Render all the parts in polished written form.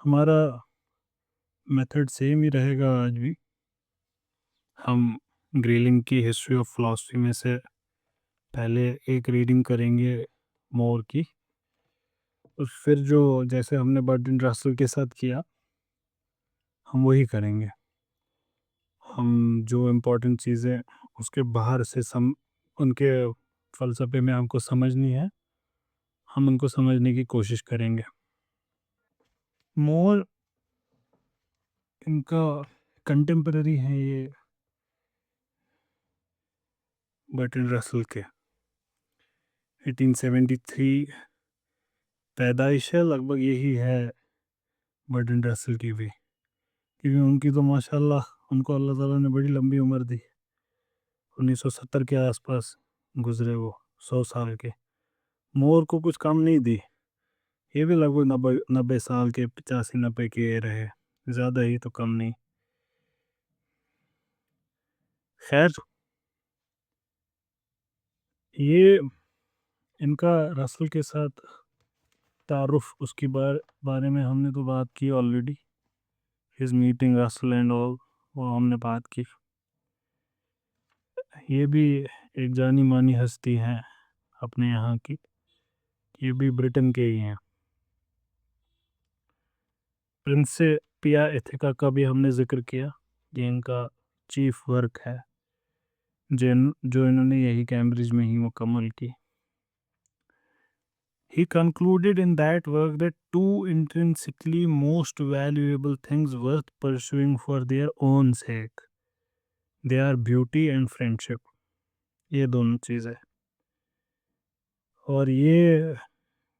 हमारा method same ही रहेगा आज भी। हम ग्रीलिंग की हिस्ट्री ऑफ फिलॉसफी में से पहले एक रीडिंग करेंगे मोर की, और फिर जो जैसे हमने बर्ट्रैंड रसल के साथ किया हम वही करेंगे। हम जो इम्पोर्टेंट चीज़ें उसके बाहर से उनके फ़लसफ़े में हमको समझनी है, हम उनको समझने की कोशिश करेंगे। मोर इनका कंटेम्पररी हैं ये बर्ट्रैंड रसल के। 1873 पैदाइश है, लगभग यही है बर्ट्रैंड रसल की भी, क्योंकि उनकी तो माशाल्लाह उनको अल्लाह ताला ने बड़ी लंबी उम्र दी। 1970 के आसपास गुजरे वो, 100 साल के। मोर को कुछ कम नहीं दी, ये भी लगभग 90 साल के, 85-90 के रहे, ज़्यादा ही तो कम नहीं। खैर, ये इनका रसल के साथ तारुफ, उसकी बारे में हमने तो बात की already. His meeting Russell and all, वो हमने बात की। ये भी एक जानी मानी हस्ती हैं अपने यहाँ की, ये भी ब्रिटेन के ही हैं। प्रिंसिपिया एथिका का भी हमने जिक्र किया, ये इनका चीफ वर्क है जो इन्होंने यही कैम्ब्रिज में ही मुकम्मल की। He concluded in that work that two intrinsically most valuable things worth pursuing for their own sake, they are beauty and friendship। ये दोनों चीज़ें, और ये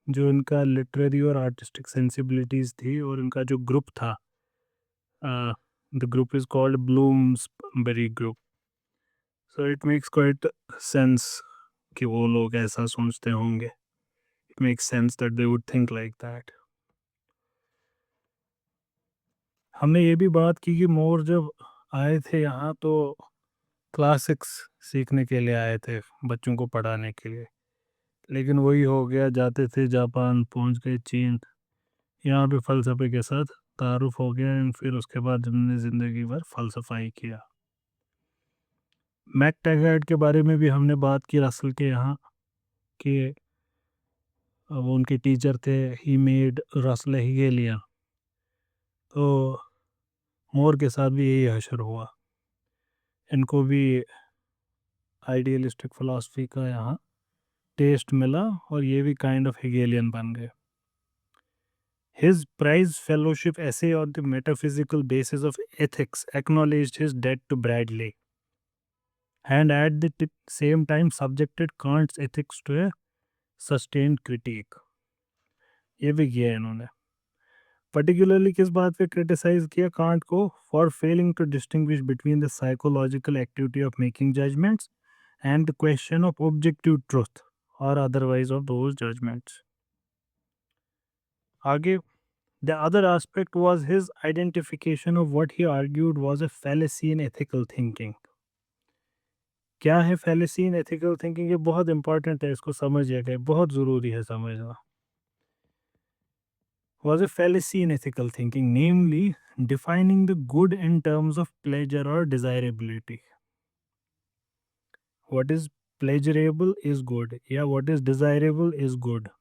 जो इनका लिटरेरी और आर्टिस्टिक सेंसिबिलिटीज़ थी, और इनका जो ग्रुप था, the group is called Bloomsbury group. So it makes quite sense कि वो लोग ऐसा सोचते होंगे। It makes sense that they would think like that. हमने ये भी बात की कि मोर जब आए थे यहाँ तो क्लासिक्स सीखने के लिए आए थे, बच्चों को पढ़ाने के लिए। लेकिन वही हो गया, जाते थे जापान, पहुँच गए चीन, यहाँ पे फ़लसफ़े के साथ तारुफ़ हो गया, एंड फिर उसके बाद हमने ज़िंदगी भर फ़लसफ़ा ही किया। मैक टैगर्ट के बारे में भी हमने बात की रसल के यहाँ, कि वो उनके टीचर थे, ही मेड रसल हेगेलियन। तो मोर के साथ भी यही हशर हुआ, इनको भी आइडियलिस्टिक फ़िलासफ़ी का यहाँ टेस्ट मिला, और ये भी काइंड ऑफ हेगेलियन बन गए। His prize fellowship essay on the metaphysical basis of ethics acknowledged his debt to Bradley, and at the same time subjected Kant's ethics to a sustained critique। ये भी किया है इन्होंने। पर्टिकुलरली किस बात पे क्रिटिसाइज किया कांट को? For failing to distinguish between the psychological activity of making judgments and the question of objective truth और अदरवाइज ऑफ दोज जजमेंट्स। आगे, the other aspect was his identification of what he argued was a fallacy in ethical thinking। क्या है fallacy in ethical thinking? ये बहुत important है, इसको समझिएगा, बहुत ज़रूरी है समझना। Was a fallacy in ethical thinking, namely defining the good in terms of pleasure or desirability। What is pleasurable is good, yeah, what is desirable is good।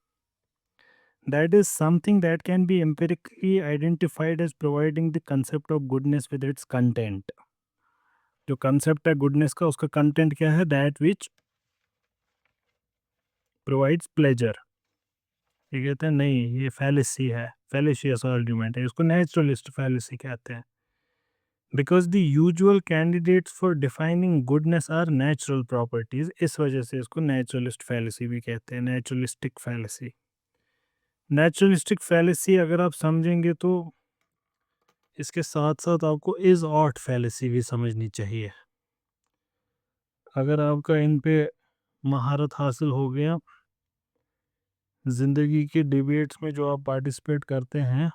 That is something that can be empirically identified as providing the concept of goodness with its content। जो concept है goodness का, उसका content क्या है? That which provides pleasure. ये कहते हैं नहीं, ये फैलेसी है, फैलेशियस आर्ग्यूमेंट है, इसको नेचुरलिस्ट फैलेसी कहते हैं। Because the usual candidates for defining goodness are natural properties, इस वजह से इसको नेचुरलिस्ट फैलेसी भी कहते हैं, नेचुरलिस्टिक फैलेसी। नेचुरलिस्टिक फैलेसी अगर आप समझेंगे तो इसके साथ साथ आपको इज ऑट फैलेसी भी समझनी चाहिए। अगर आपका इन पे महारत हासिल हो गया, ज़िंदगी के डिबेट्स में जो आप पार्टिसिपेट करते हैं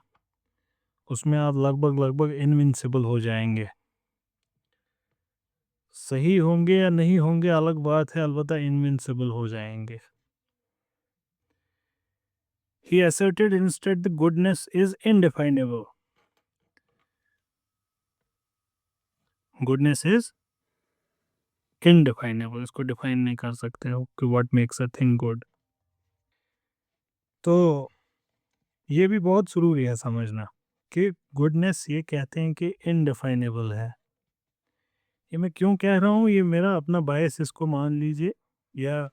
उसमें आप लगभग इनविंसिबल हो जाएंगे। सही होंगे या नहीं होंगे अलग बात है, अलबत्ता इनविंसिबल हो जाएंगे। He asserted instead the goodness is indefinable. Goodness is indefinable. इसको डिफाइन नहीं कर सकते हो कि what makes a thing good. तो ये भी बहुत ज़रूरी है समझना कि गुडनेस ये कहते हैं कि इनडिफाइनेबल है। ये मैं क्यों कह रहा हूँ, ये मेरा अपना बायस इसको मान लीजिए, या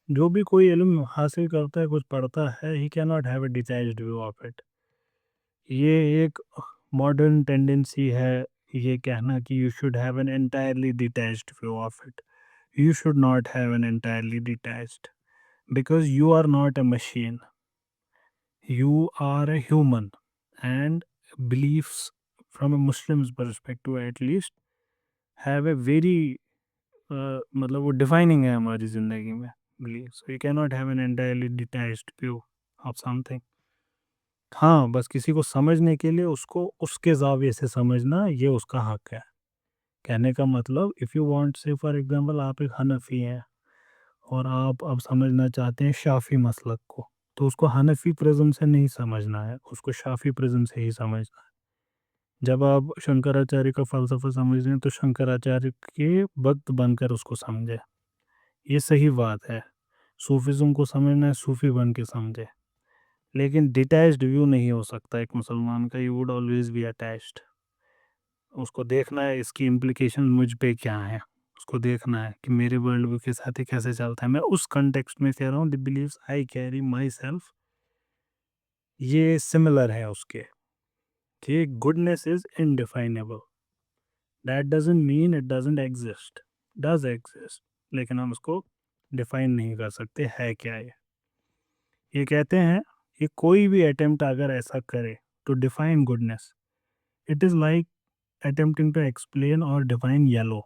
जो भी कोई इल्म हासिल करता है, कुछ पढ़ता है, he can not have a detached view of it. ये एक मॉडर्न टेंडेंसी है ये कहना कि you should have an entirely detached view of it. You should not have an entirely detached, because you are not a machine. You are a human, and beliefs from a Muslim's perspective at least have a very मतलब वो defining है हमारी ज़िंदगी में belief. So you cannot have an entirely detached view of something. हाँ, बस किसी को समझने के लिए उसको उसके ज़ाविये से समझना ये उसका हक है। कहने का मतलब, if you want say for example आप एक हनफी हैं और आप अब समझना चाहते हैं शाफ़ी मसलक को, तो उसको हनफी प्रिज़्म से नहीं समझना है, उसको शाफ़ी प्रिज़्म से ही समझना है। जब आप शंकराचार्य का फ़लसफ़ा समझ रहे हैं, तो शंकराचार्य के वक़्त बनकर उसको समझें, ये सही बात है। सूफ़ीज़्म को समझना है, सूफ़ी बन के समझें, लेकिन डिटैच्ड व्यू नहीं हो सकता एक मुसलमान का, he would always be attached. उसको देखना है इसकी इम्प्लीकेशन मुझ पे क्या हैं, उसको देखना है कि मेरे वर्ल्ड व्यू के साथ ये कैसे चलता है। मैं उस कॉन्टेक्स्ट में कह रहा हूँ, the believes I carry my self ये सिमिलर है उसके, कि goodness is indefinable. That doesn't mean it doesn't exist, does exist, लेकिन हम उसको डिफाइन नहीं कर सकते है क्या ये कहते हैं कि कोई भी अटेम्प्ट अगर ऐसा करे to define goodness, it is like attempting to explain or define yellow।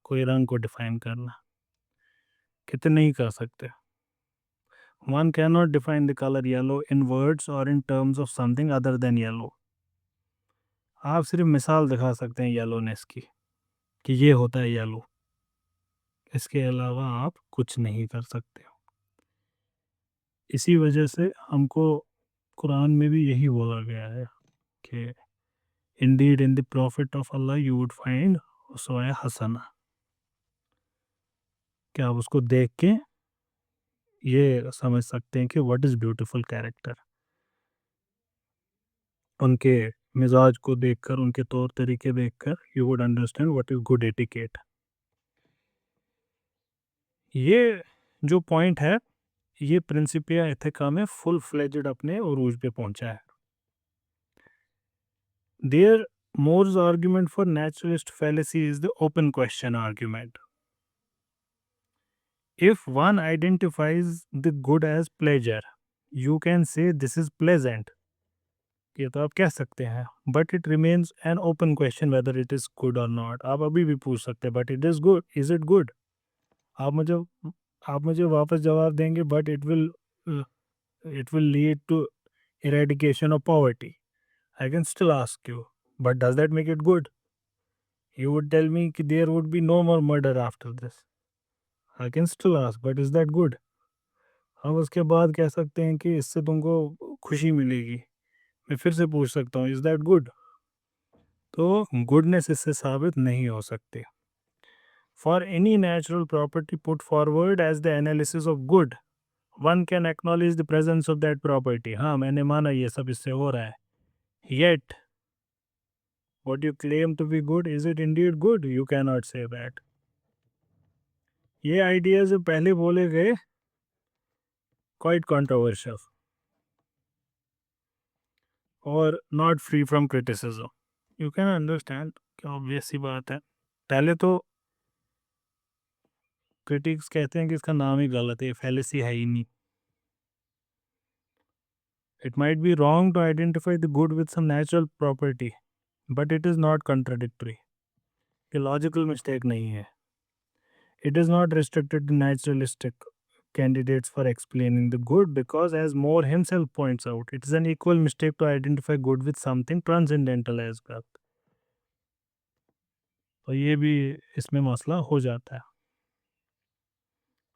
कोई रंग को डिफाइन करना कितने नहीं कर सकते। One cannot define the color yellow in words or in terms of something other than yellow। आप सिर्फ मिसाल दिखा सकते हैं येलोनेस की, कि ये होता है येलो, इसके अलावा आप कुछ नहीं कर सकते हो। इसी वजह से हमको कुरान में भी यही बोला गया है कि indeed in the prophet of Allah you would find uswa hasana, कि आप उसको देख के ये समझ सकते हैं कि व्हाट इज़ ब्यूटीफुल कैरेक्टर। उनके मिजाज को देखकर, उनके तौर तरीके देखकर you would understand what is good etiquette. ये जो पॉइंट है, ये प्रिंसिपिया एथिका में फुल फ्लेज्ड अपने उरूज पे पहुंचा है। There Moore's argument for naturalist fallacy is the open question argument. If one identifies the good as pleasure, you can say this is pleasant। ये तो आप कह सकते हैं, but it remains an open question whether it is good और not. आप अभी भी पूछ सकते हैं, but it is good, is it good. आप मुझे आप मुझे वापस जवाब देंगे, but it will lead to eradication of poverty. I can still ask you, but does that make it good? You would tell me कि there would be no more murder after this. I can still ask, but is that good? हम उसके बाद कह सकते हैं कि इससे तुमको खुशी मिलेगी। मैं फिर से पूछ सकता हूँ, इज़ दैट गुड? तो गुडनेस इससे साबित नहीं हो सकती। For any natural property put forward as the analysis of good, one can acknowledge the presence of that property. हाँ, मैंने माना ये सब इससे हो रहा है, yet what you claim to be good, is it indeed good? You cannot say that। ये आइडिया जो पहले बोले गए, क्वाइट कंट्रोवर्शियल और not free from criticism. You can understand, क्या ऑब्वियस सी बात है। पहले तो क्रिटिक्स कहते हैं कि इसका नाम ही गलत है, फैलेसी है ही नहीं। It might be wrong to identify the good with some natural property, but it is not contradictory. ये लॉजिकल मिस्टेक नहीं है। It is not restricted to naturalistic candidates for explaining the good, because as More himself points out, it is an equal mistake to identify good with something transcendental as well। तो ये भी इसमें मसला हो जाता है।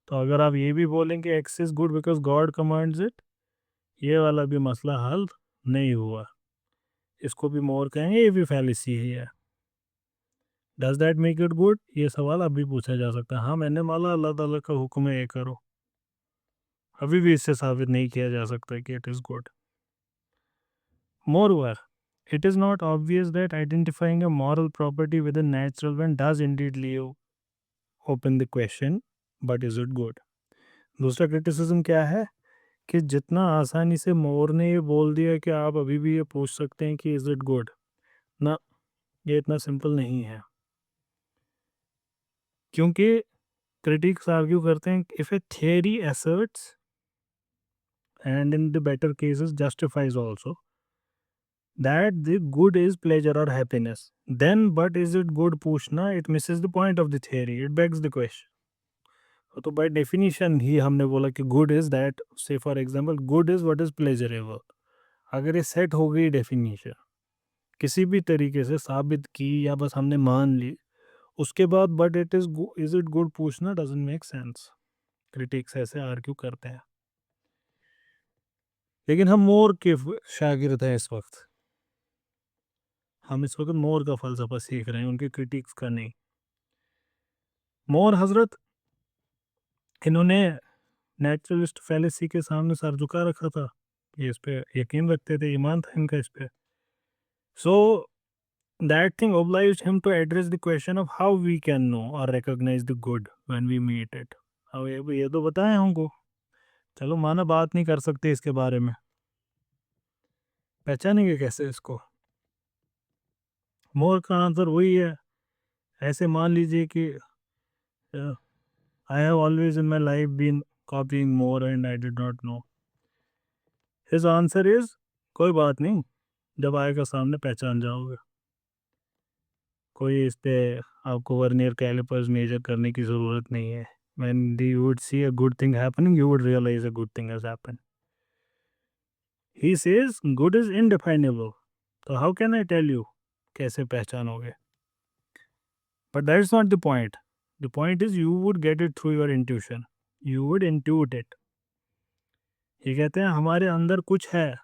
तो अगर आप ये भी बोलेंगे x is good because God commands it, ये वाला भी मसला हल नहीं हुआ। इसको भी मोर कहेंगे, ये भी फैलिसी है। Does that make it good, ये सवाल अभी पूछा जा सकता है। हाँ, मैंने माला अल्लाह ताला का हुक्म है ये करो, अभी भी इससे साबित नहीं किया जा सकता कि it is good. Moreover, it is not obvious that identifying a moral property with a natural one does indeed leave open the question, but is it good? दूसरा क्रिटिसिज्म क्या है कि जितना आसानी से मोर ने ये बोल दिया कि आप अभी भी ये पूछ सकते हैं कि इज इट गुड, ना, ये इतना सिंपल नहीं है। क्योंकि क्रिटिक्स आर्ग्यू करते हैं if A theory asserts and in the better cases justifies also that the good is pleasure or happiness, then but is it good पूछना, it misses the point of the theory, it begs the question। तो by definition ही हमने बोला कि good is that, से for example good is what is pleasurable. अगर ये set हो गई डेफिनेशन किसी भी तरीके से साबित की या बस हमने मान ली, उसके बाद बट इज इट गुड पूछना डजंट मेक सेंस। क्रिटिक्स ऐसे आर्ग्यू करते हैं। लेकिन हम मोर के शागिर्द हैं इस वक्त, हम इस वक्त मोर का फलसफा सीख रहे हैं, उनके क्रिटिक्स का नहीं। मोर हजरत, इन्होंने नेचुरलिस्ट फैलेसी के सामने सर झुका रखा था, ये इस पे यकीन रखते थे, ईमान था इनका इस पे। So that thing obliged him to address the question of how we can know or recognize the good when we meet it। अब ये तो बताएं हमको, चलो माना बात नहीं कर सकते इसके बारे में, पहचानेंगे कैसे इसको? मोर का आंसर वही है, ऐसे मान लीजिए कि I have always in my life been copying Moore and I did not know. His answer is कोई बात नहीं, जब आएगा सामने पहचान जाओगे। कोई इस पे आपको वर्नियर कैलिपर्स मेजर करने की ज़रूरत नहीं है। When you would see a good thing happening, you would realize a good thing has happened. He says good is indefinable. So how can I tell you कैसे पहचानोगे? But that's not the point. The point is you would get it through your intuition. You would intuit it. ये कहते हैं हमारे अंदर कुछ है,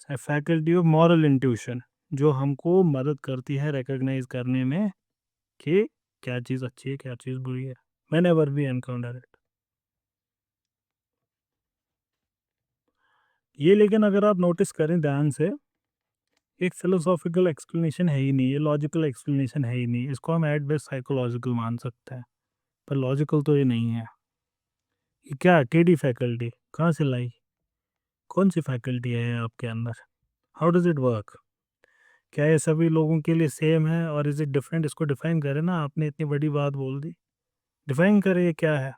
faculty of moral intuition, जो हमको मदद करती है रिकॉग्नाइज करने में कि क्या चीज़ अच्छी है क्या चीज़ बुरी है। मैंने नेवर भी एनकाउंटर इट। ये लेकिन अगर आप नोटिस करें ध्यान से, एक फिलोसॉफिकल एक्सप्लेनेशन है ही नहीं, ये लॉजिकल एक्सप्लेनेशन है ही नहीं। इसको हम एट बेस्ट साइकोलॉजिकल मान सकते हैं, पर लॉजिकल तो ये नहीं है। ये क्या टेडी फैकल्टी कहाँ से लाई? कौन सी फैकल्टी है आपके अंदर? How does it work? क्या ये सभी लोगों के लिए सेम है और इज इट डिफरेंट? इसको डिफाइन करें ना, आपने इतनी बड़ी बात बोल दी, डिफाइन करें ये क्या है।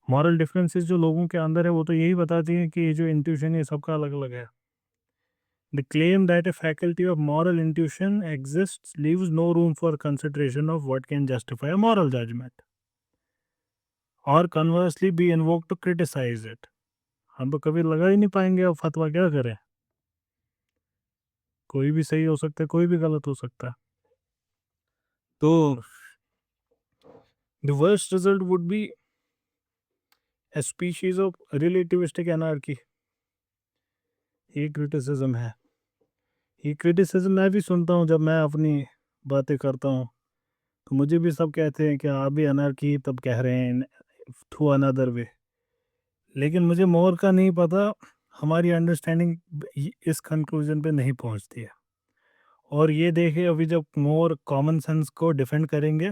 मॉरल डिफरेंसेस जो लोगों के अंदर है वो तो यही बताती हैं कि ये जो इंट्यूशन है सबका अलग अलग है। The claim that a faculty of moral intuition exists leaves no room for consideration of what can justify a moral judgment or conversely be invoked to criticize it। हम तो कभी लगा ही नहीं पाएंगे, अब फतवा क्या करें? कोई भी सही हो सकता है, कोई भी गलत हो सकता है। तो the worst result would be a species of relativistic anarchy। ये क्रिटिसिज्म है, ये क्रिटिसिज्म मैं भी सुनता हूँ जब मैं अपनी बातें करता हूँ, तो मुझे भी सब कहते हैं कि आप भी अनारकी तब कह रहे हैं थ्रू अनदर वे। लेकिन मुझे मोर का नहीं पता, हमारी अंडरस्टैंडिंग इस कंक्लूजन पे नहीं पहुंचती है। और ये देखिए अभी जब मोर कॉमन सेंस को डिफेंड करेंगे,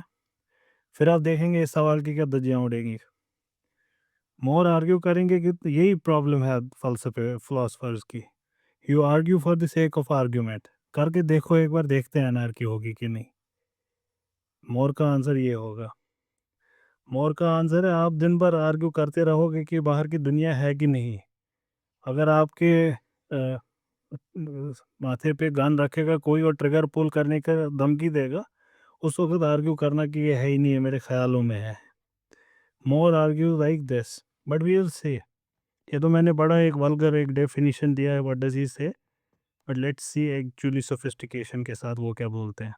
फिर आप देखेंगे इस सवाल की क्या धज्जियां उड़ेंगी। मोर आर्ग्यू करेंगे कि तो यही प्रॉब्लम है फलसफे फिलोसफर्स की, you argue for the sake of argument. करके देखो एक बार, देखते हैं अनारकी होगी कि नहीं। मोर का आंसर ये होगा। मोर का आंसर है आप दिन भर आर्ग्यू करते रहोगे कि बाहर की दुनिया है कि नहीं। अगर आपके माथे पे गन रखेगा कोई और ट्रिगर पुल करने का धमकी देगा, उस वक्त आर्ग्यू करना कि ये है ही नहीं है, मेरे ख्यालों में है। More argue like this, but we will say. ये तो मैंने बड़ा एक वल्गर एक डेफिनेशन दिया है व्हाट डज ही से, but let's see actually sophistication के साथ वो क्या बोलते हैं।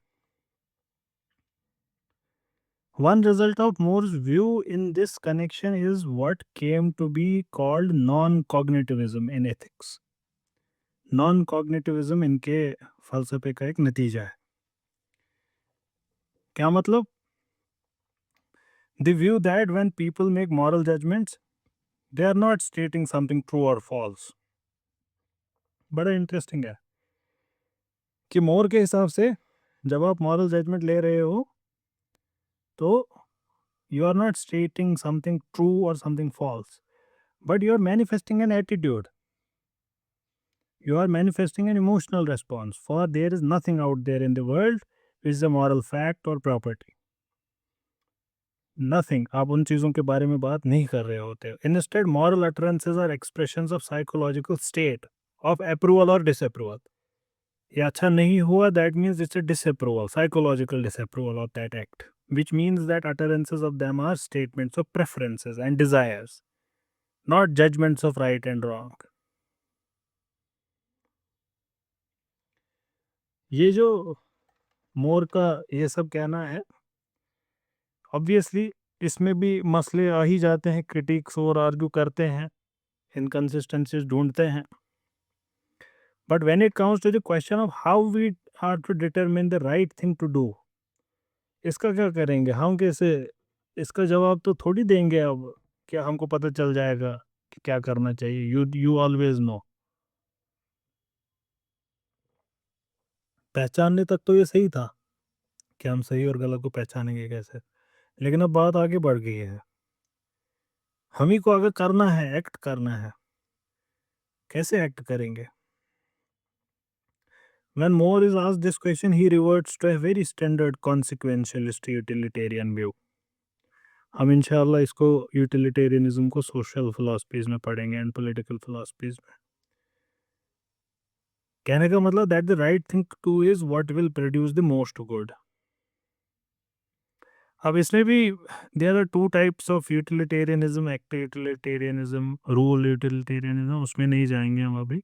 One result of Moore's view in this connection is what came to be called non-cognitivism in ethics. Non-cognitivism इनके फलसफे का एक नतीजा है. क्या मतलब? The view that when people make moral judgments, they are not stating something true or false. बड़ा interesting है कि मोर के हिसाब से जब आप मॉरल जजमेंट ले रहे हो तो you are not stating something true or something false, but you are manifesting an attitude. You are manifesting an emotional response, for there is nothing out there in the world which is a moral fact or property. Nothing. आप उन चीज़ों के बारे में बात नहीं कर रहे होते. Instead, moral utterances are expressions of psychological state of approval or disapproval. ये अच्छा नहीं हुआ, that means it's a disapproval, psychological disapproval of that act, which means that utterances of them are statements of preferences and desires, not judgments of right and wrong. ये जो मोर का ये सब कहना है, ऑब्वियसली इसमें भी मसले आ ही जाते हैं, क्रिटिक्स और आर्ग्यू करते हैं, इनकन्सिस्टेंसीज ढूंढते हैं. But when it comes to the question of how we are to determine the right thing to do, इसका क्या करेंगे हम? कैसे इसका जवाब तो थोड़ी देंगे अब, क्या हमको पता चल जाएगा कि क्या करना चाहिए? You always no. पहचानने तक तो ये सही था कि हम सही और गलत को पहचानेंगे कैसे, लेकिन अब बात आगे बढ़ गई है. हम ही को अगर करना है, एक्ट करना है, कैसे एक्ट करेंगे? When Moore is asked this question, he reverts to a very standard consequentialist utilitarian view. हम इंशाल्लाह इसको यूटिलिटेरियनिज्म को सोशल फिलॉसफीज में पढ़ेंगे एंड पॉलिटिकल फिलॉसफीज में. कहने का मतलब that the right thing to is what will produce the most good. अब इसमें भी there are two types of utilitarianism, act utilitarianism, rule utilitarianism. उसमें नहीं जाएंगे हम अभी.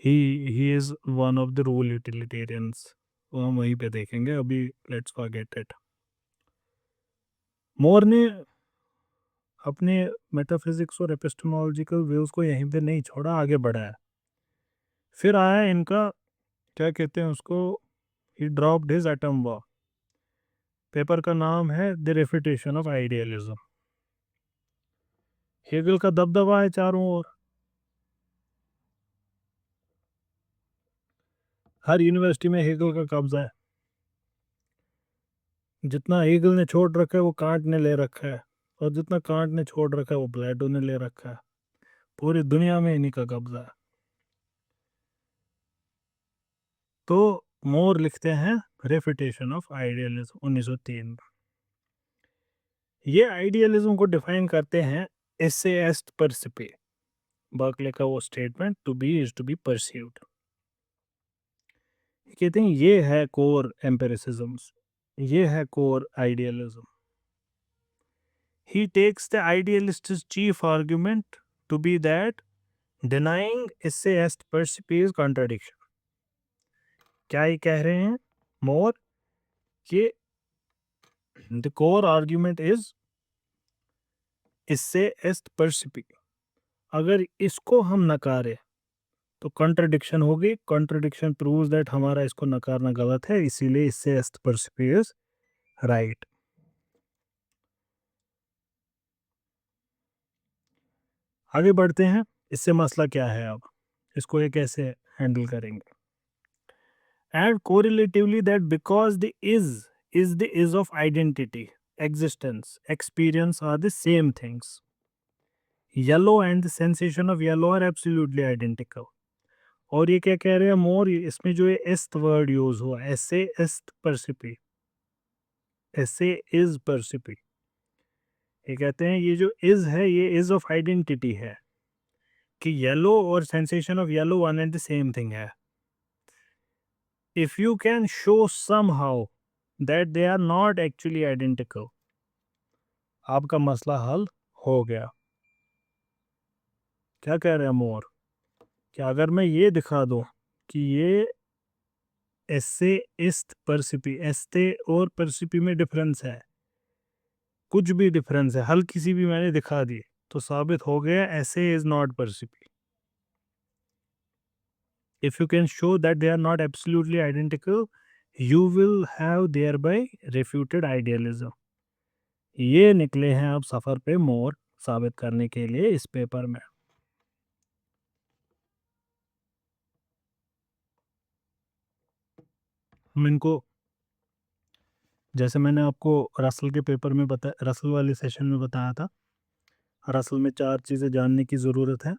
He is one of the rule utilitarians, वो हम वहीं पे देखेंगे. अभी लेट्स फॉरगेट इट. मोर ने अपने मेटाफिजिक्स और एपिस्टेमोलॉजिकल व्यूज को यहीं पे नहीं छोड़ा, आगे बढ़ा है. फिर आया इनका, क्या कहते हैं उसको, ही dropped his atom bomb. Paper का नाम है द रेफिटेशन ऑफ आइडियलिज्म. हेगल का दबदबा है चारों ओर. हर यूनिवर्सिटी में हेगल का कब्जा है. जितना हेगल ने छोड़ रखा है वो कांट ने ले रखा है, और जितना कांट ने छोड़ रखा है वो प्लेटो ने ले रखा है. पूरी दुनिया में इन्हीं का कब्जा है. तो मोर लिखते हैं रेफिटेशन ऑफ आइडियलिज्म 1903. ये आइडियलिज्म को डिफाइन करते हैं एसे एस्ट परसिपे. बर्कले का वो statement, to be is to be perceived. कहते हैं ये है कोर एम्पिरिसिज्म, ये है core idealism. He takes the आइडियलिस्ट's chief argument to be that denying essayist perceives contradiction. क्या ये कह रहे हैं मोर कि the core argument is essayist perceive. अगर इसको हम नकारे तो कॉन्ट्रडिक्शन होगी. कॉन्ट्रडिक्शन प्रूव्स दैट हमारा इसको नकारना गलत है, इसीलिए essayist perceives राइट. आगे बढ़ते हैं. इससे मसला क्या है, अब इसको ये कैसे हैंडल करेंगे? And correlatively that because the is the is of identity, existence, experience are the same things. Yellow and the sensation of yellow are absolutely identical. और ये क्या कह रहे हैं मोर, इसमें जो ये एस्ट वर्ड यूज हुआ, ऐसे एस्ट परसिपी, ऐसे इज परसिपी. ये कहते हैं ये जो इज है ये इज ऑफ आइडेंटिटी है, कि येलो और sensation of yellow one and the same thing है. If you can show somehow that they are not actually identical, आपका मसला हल हो गया. क्या कह रहे हैं मोर, कि अगर मैं ये दिखा दूं कि ये एस्से इस्ट परसिपी, एस्ते और परसिपी में डिफरेंस है, कुछ भी डिफरेंस है, हल्की सी भी मैंने दिखा दी तो साबित हो गया ऐसे इज नॉट परसिपी. If you can show that they are not absolutely identical, you will have thereby refuted idealism. ये निकले हैं अब सफर पे मोर साबित करने के लिए इस पेपर में. हम इनको, जैसे मैंने आपको रसल के पेपर में रसल वाले सेशन में बताया था, रसल में 4 चीज़ें जानने की ज़रूरत है,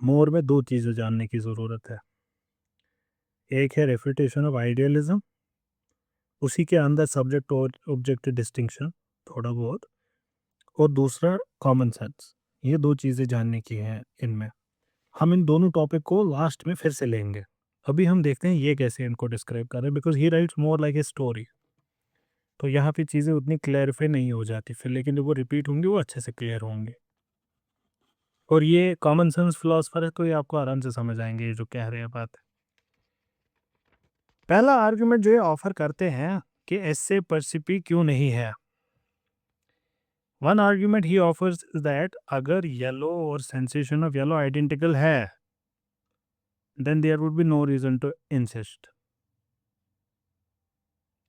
मोर में 2 चीज़ें जानने की ज़रूरत है. एक है रेफ्यूटेशन ऑफ आइडियलिज्म, उसी के अंदर सब्जेक्ट और ऑब्जेक्ट डिस्टिंक्शन थोड़ा बहुत, और दूसरा कॉमन सेंस. ये 2 चीज़ें जानने की हैं इनमें. हम इन दोनों टॉपिक को लास्ट में फिर से लेंगे. अभी हम देखते हैं ये कैसे इनको डिस्क्राइब कर रहे हैं, because he rights more like a story. तो यहाँ पे चीज़ें उतनी क्लैरिफाई नहीं हो जाती फिर, लेकिन जब वो रिपीट होंगी वो अच्छे से क्लियर होंगे. और ये कॉमन सेंस फिलोसफर है तो ये आपको आराम से समझ आएंगे ये जो कह रहे हैं बात. पहला आर्गुमेंट जो ये ऑफर करते हैं कि ऐसे परसिपी क्यों नहीं है. One argument he offers is that अगर येलो और सेंसेशन ऑफ येलो आइडेंटिकल है, then there would be no reason to insist.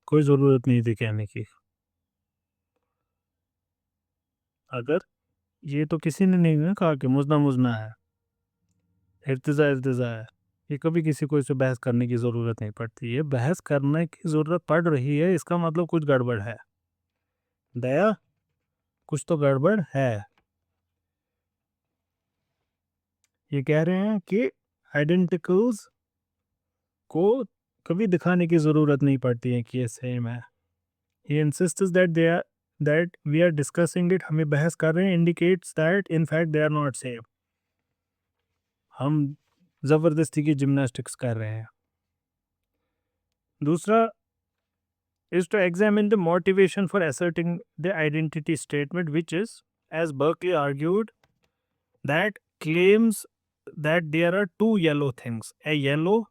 कोई ज़रूरत नहीं थी कहने की. अगर ये तो किसी ने नहीं ना कहा कि मुजना मुजना है, इर्तिज़ा इर्तिज़ा है. ये कभी किसी को इससे बहस करने की ज़रूरत नहीं पड़ती. ये बहस करने की ज़रूरत पड़ रही है, इसका मतलब कुछ गड़बड़ है. दया, कुछ तो गड़बड़ है. ये कह रहे हैं कि आइडेंटिकल्स को कभी दिखाने की ज़रूरत नहीं पड़ती है कि ये सेम है. He insists that we are discussing it, हमें बहस कर रहे हैं, indicates that in fact they are not same. हम ज़बरदस्ती की जिम्नास्टिक्स कर रहे हैं. दूसरा is to examine the motivation for asserting the identity statement, which is, as Berkeley argued, that claims that there are two yellow things, a yellow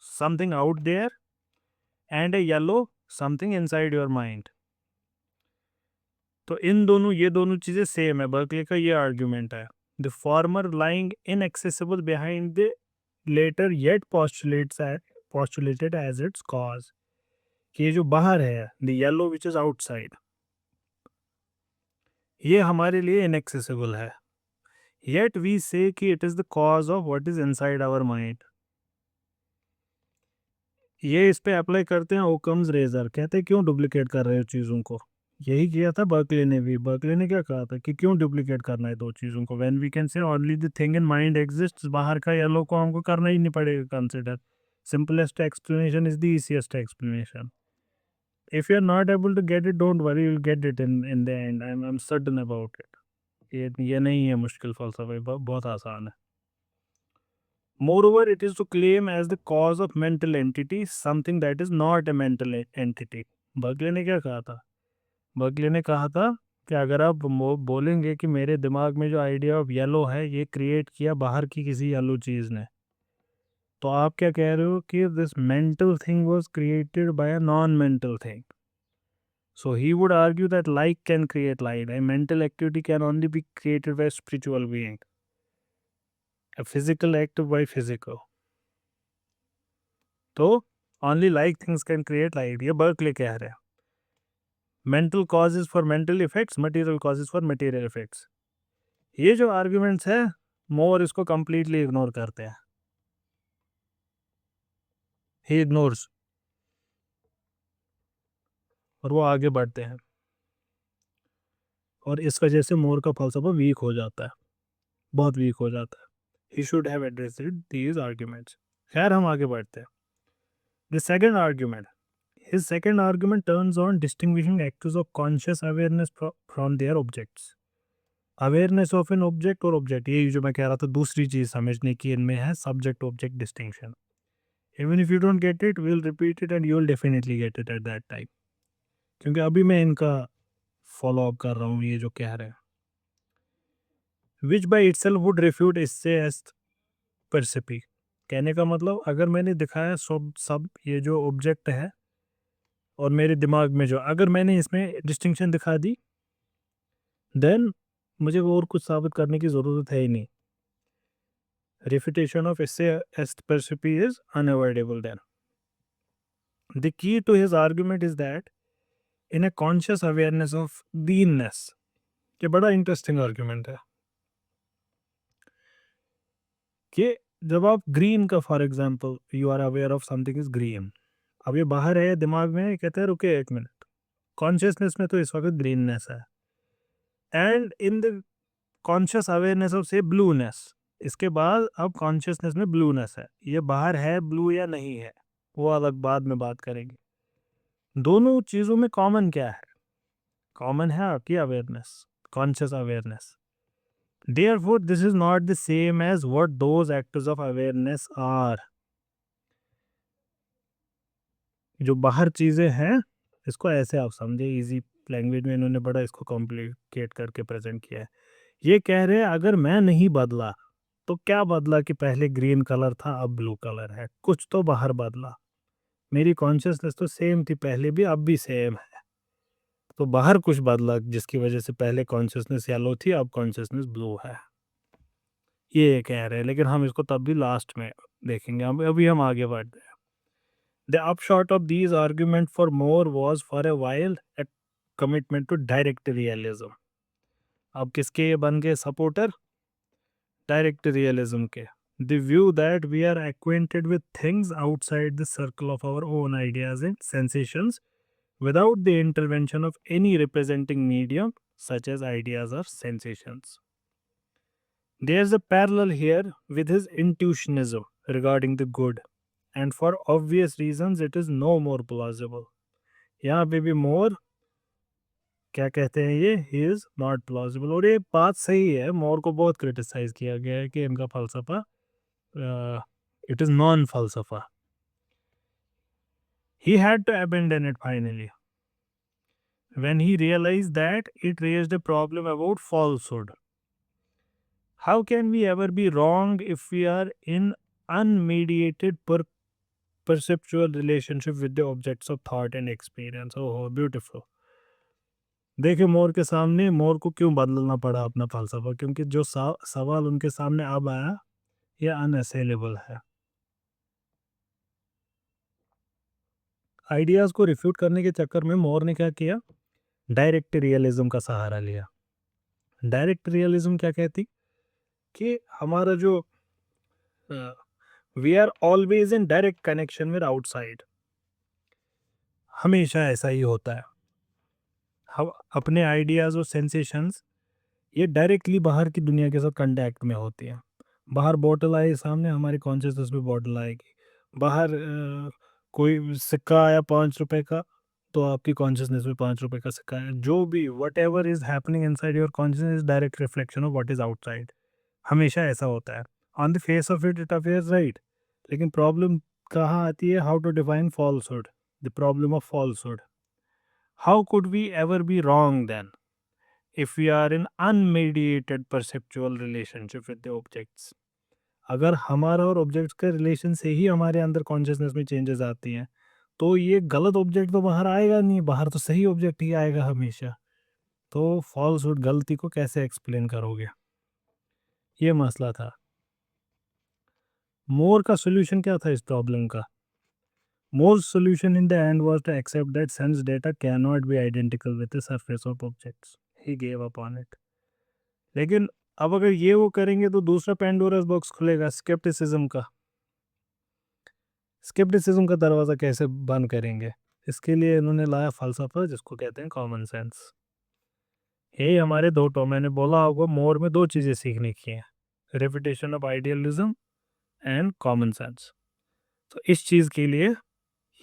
something out there and a yellow something inside your mind. तो इन दोनों, ये दोनों चीज़ें same है. Berkeley का ये argument है. The former lying inaccessible behind the later yet postulated as its cause. कि ये जो बाहर है, the yellow which is outside, ये हमारे लिए inaccessible है. yet we say कि it is the cause of what is inside our mind. ये इस पे अप्लाई करते हैं ओकम्स रेजर. कहते हैं क्यों डुप्लीकेट कर रहे हो चीज़ों को. यही किया था बर्कले ने भी. बर्कले ने क्या कहा था कि क्यों डुप्लीकेट करना है दो चीज़ों को, when we can say only the thing in mind exists. बाहर का येलो को हमको करना ही नहीं पड़ेगा consider. Simplest explanation is the easiest explanation. If you are not able to get it, don't worry, you will get it in the end. I am certain about it. ये नहीं है मुश्किल फलसफा, बहुत आसान है. Moreover, it is to claim as the cause of mental entity something that is not a mental entity. Berkeley ने क्या कहा था? बर्कले ने कहा था कि अगर आप बोलेंगे कि मेरे दिमाग में जो आइडिया ऑफ येलो है ये क्रिएट किया बाहर की किसी येलो चीज़ ने, तो आप क्या कह रहे हो कि this mental thing was created by a non mental thing. So he would argue that like can create light. A mental activity can only be created by a spiritual being. A physical act by physical. तो only like things can create light. ये Berkeley कह रहे हैं. Mental causes for mental effects, material causes for material effects. ये जो arguments है, मोर इसको completely ignore करते हैं. He ignores. और वो आगे बढ़ते हैं. और इस वजह से मोर का फलसफा वीक हो जाता है, बहुत वीक हो जाता है. He should have addressed these arguments. खैर हम आगे बढ़ते हैं. The second argument. His second argument turns on distinguishing actors of conscious awareness from their objects. Awareness of an object और object, ये जो मैं कह रहा था दूसरी चीज़ समझने की इनमें है subject object distinction. Even if you don't get it, we'll repeat it and you'll definitely get it at that time. क्योंकि अभी मैं इनका फॉलो अप कर रहा हूँ ये जो कह रहे हैं. Which by itself would refute इससे as percipi. कहने का मतलब अगर मैंने दिखाया सब ये जो ऑब्जेक्ट है और मेरे दिमाग में जो, अगर मैंने इसमें डिस्टिंक्शन दिखा दी देन मुझे और कुछ साबित करने की ज़रूरत है ही नहीं. Refutation of essayist percipi is unavoidable then. The key to his argument is that in a conscious awareness of greenness, ये बड़ा इंटरेस्टिंग आर्ग्यूमेंट है कि जब आप ग्रीन का for example you are aware of something is green, अब ये बाहर है दिमाग में, ये कहते हैं रुके एक मिनट, कॉन्शियसनेस में तो इस वक्त ग्रीननेस है, and in the conscious awareness of से ब्लूनेस, इसके बाद अब कॉन्शियसनेस में ब्लूनेस है, ये बाहर है ब्लू या नहीं है वो अलग बाद में बात करेंगे. दोनों चीज़ों में कॉमन क्या है? कॉमन है आपकी awareness, conscious awareness. Therefore, this is not the same as what those actors of awareness are. जो बाहर चीज़ें हैं, इसको ऐसे आप समझे, इजी लैंग्वेज में इन्होंने बड़ा इसको कॉम्प्लिकेट करके प्रेजेंट किया है. ये कह रहे हैं अगर मैं नहीं बदला तो क्या बदला कि पहले ग्रीन कलर था अब ब्लू कलर है, कुछ तो बाहर बदला. मेरी कॉन्शियसनेस तो सेम थी पहले भी अब भी सेम है, तो बाहर कुछ बदला जिसकी वजह से पहले कॉन्शियसनेस येलो थी अब कॉन्शियसनेस ब्लू है. ये कह रहे हैं, लेकिन हम इसको तब भी लास्ट में देखेंगे, अभी हम आगे बढ़ रहे हैं. The upshot of these argument for Moore was for a while a commitment to direct realism. अब किसके ये बन गए सपोर्टर? डायरेक्ट रियलिज्म के. The view that we are acquainted with things outside the circle of our own ideas and sensations without the intervention of any representing medium such as ideas or sensations. There's a parallel here with his intuitionism regarding the good, and for obvious reasons it is no more plausible. यहाँ पे भी मोर क्या कहते हैं, ये he is not plausible. और ये बात सही है, मोर को बहुत क्रिटिसाइज किया गया है कि इनका फलसफा इट इज नॉन फलसफा. He had to abandon it finally when he realized that it raised a problem about falsehood. How can we ever be wrong if we are in unmediated perceptual relationship with the objects of thought and experience? Oh, beautiful. देखिए मोर के सामने मोर को क्यों बदलना पड़ा अपना फलसफा, क्योंकि जो सवाल उनके सामने अब आया ये अनअसेलेबल है. आइडियाज को रिफ्यूट करने के चक्कर में मोर ने क्या किया? डायरेक्ट रियलिज्म का सहारा लिया. डायरेक्ट रियलिज्म क्या कहती कि हमारा जो we are always in direct connection with outside, हमेशा ऐसा ही होता है. हम अपने आइडियाज़ और सेंसेशंस ये डायरेक्टली बाहर की दुनिया के साथ कांटेक्ट में होती हैं. बाहर बॉटल आए सामने, हमारी कॉन्शियसनेस में बॉटल आएगी. बाहर कोई सिक्का आया 5 रुपए का, तो आपकी कॉन्शियसनेस में 5 रुपए का सिक्का है. जो भी whatever is happening inside your consciousness is direct reflection of what is outside. हमेशा ऐसा होता है. On the face of it it appears right, लेकिन प्रॉब्लम कहाँ आती है? How to define falsehood, the problem of falsehood. How could we ever be wrong then if we are in unmediated perceptual relationship with the objects? अगर हमारा और objects के relation से ही हमारे अंदर कॉन्शियसनेस में चेंजेस आती हैं, तो ये गलत ऑब्जेक्ट तो बाहर आएगा नहीं, बाहर तो सही ऑब्जेक्ट ही आएगा हमेशा. तो फॉल्सहुड गलती को कैसे एक्सप्लेन करोगे? ये मसला था. मोर का सोल्यूशन क्या था इस प्रॉब्लम का? Moore's solution in the end was to accept that sense data can not be identical with the surface of objects. He gave up on it. लेकिन अब अगर ये वो करेंगे तो दूसरा पेंडोरास बॉक्स खुलेगा स्केप्टिसिज्म का. स्केप्टिसिज्म का दरवाज़ा कैसे बंद करेंगे? इसके लिए इन्होंने लाया फलसफा जिसको कहते हैं कॉमन सेंस. ये हमारे दो टॉम, मैंने बोला होगा मोर में दो चीज़ें सीखने की हैं, reputation of idealism and common sense. तो इस चीज़ के लिए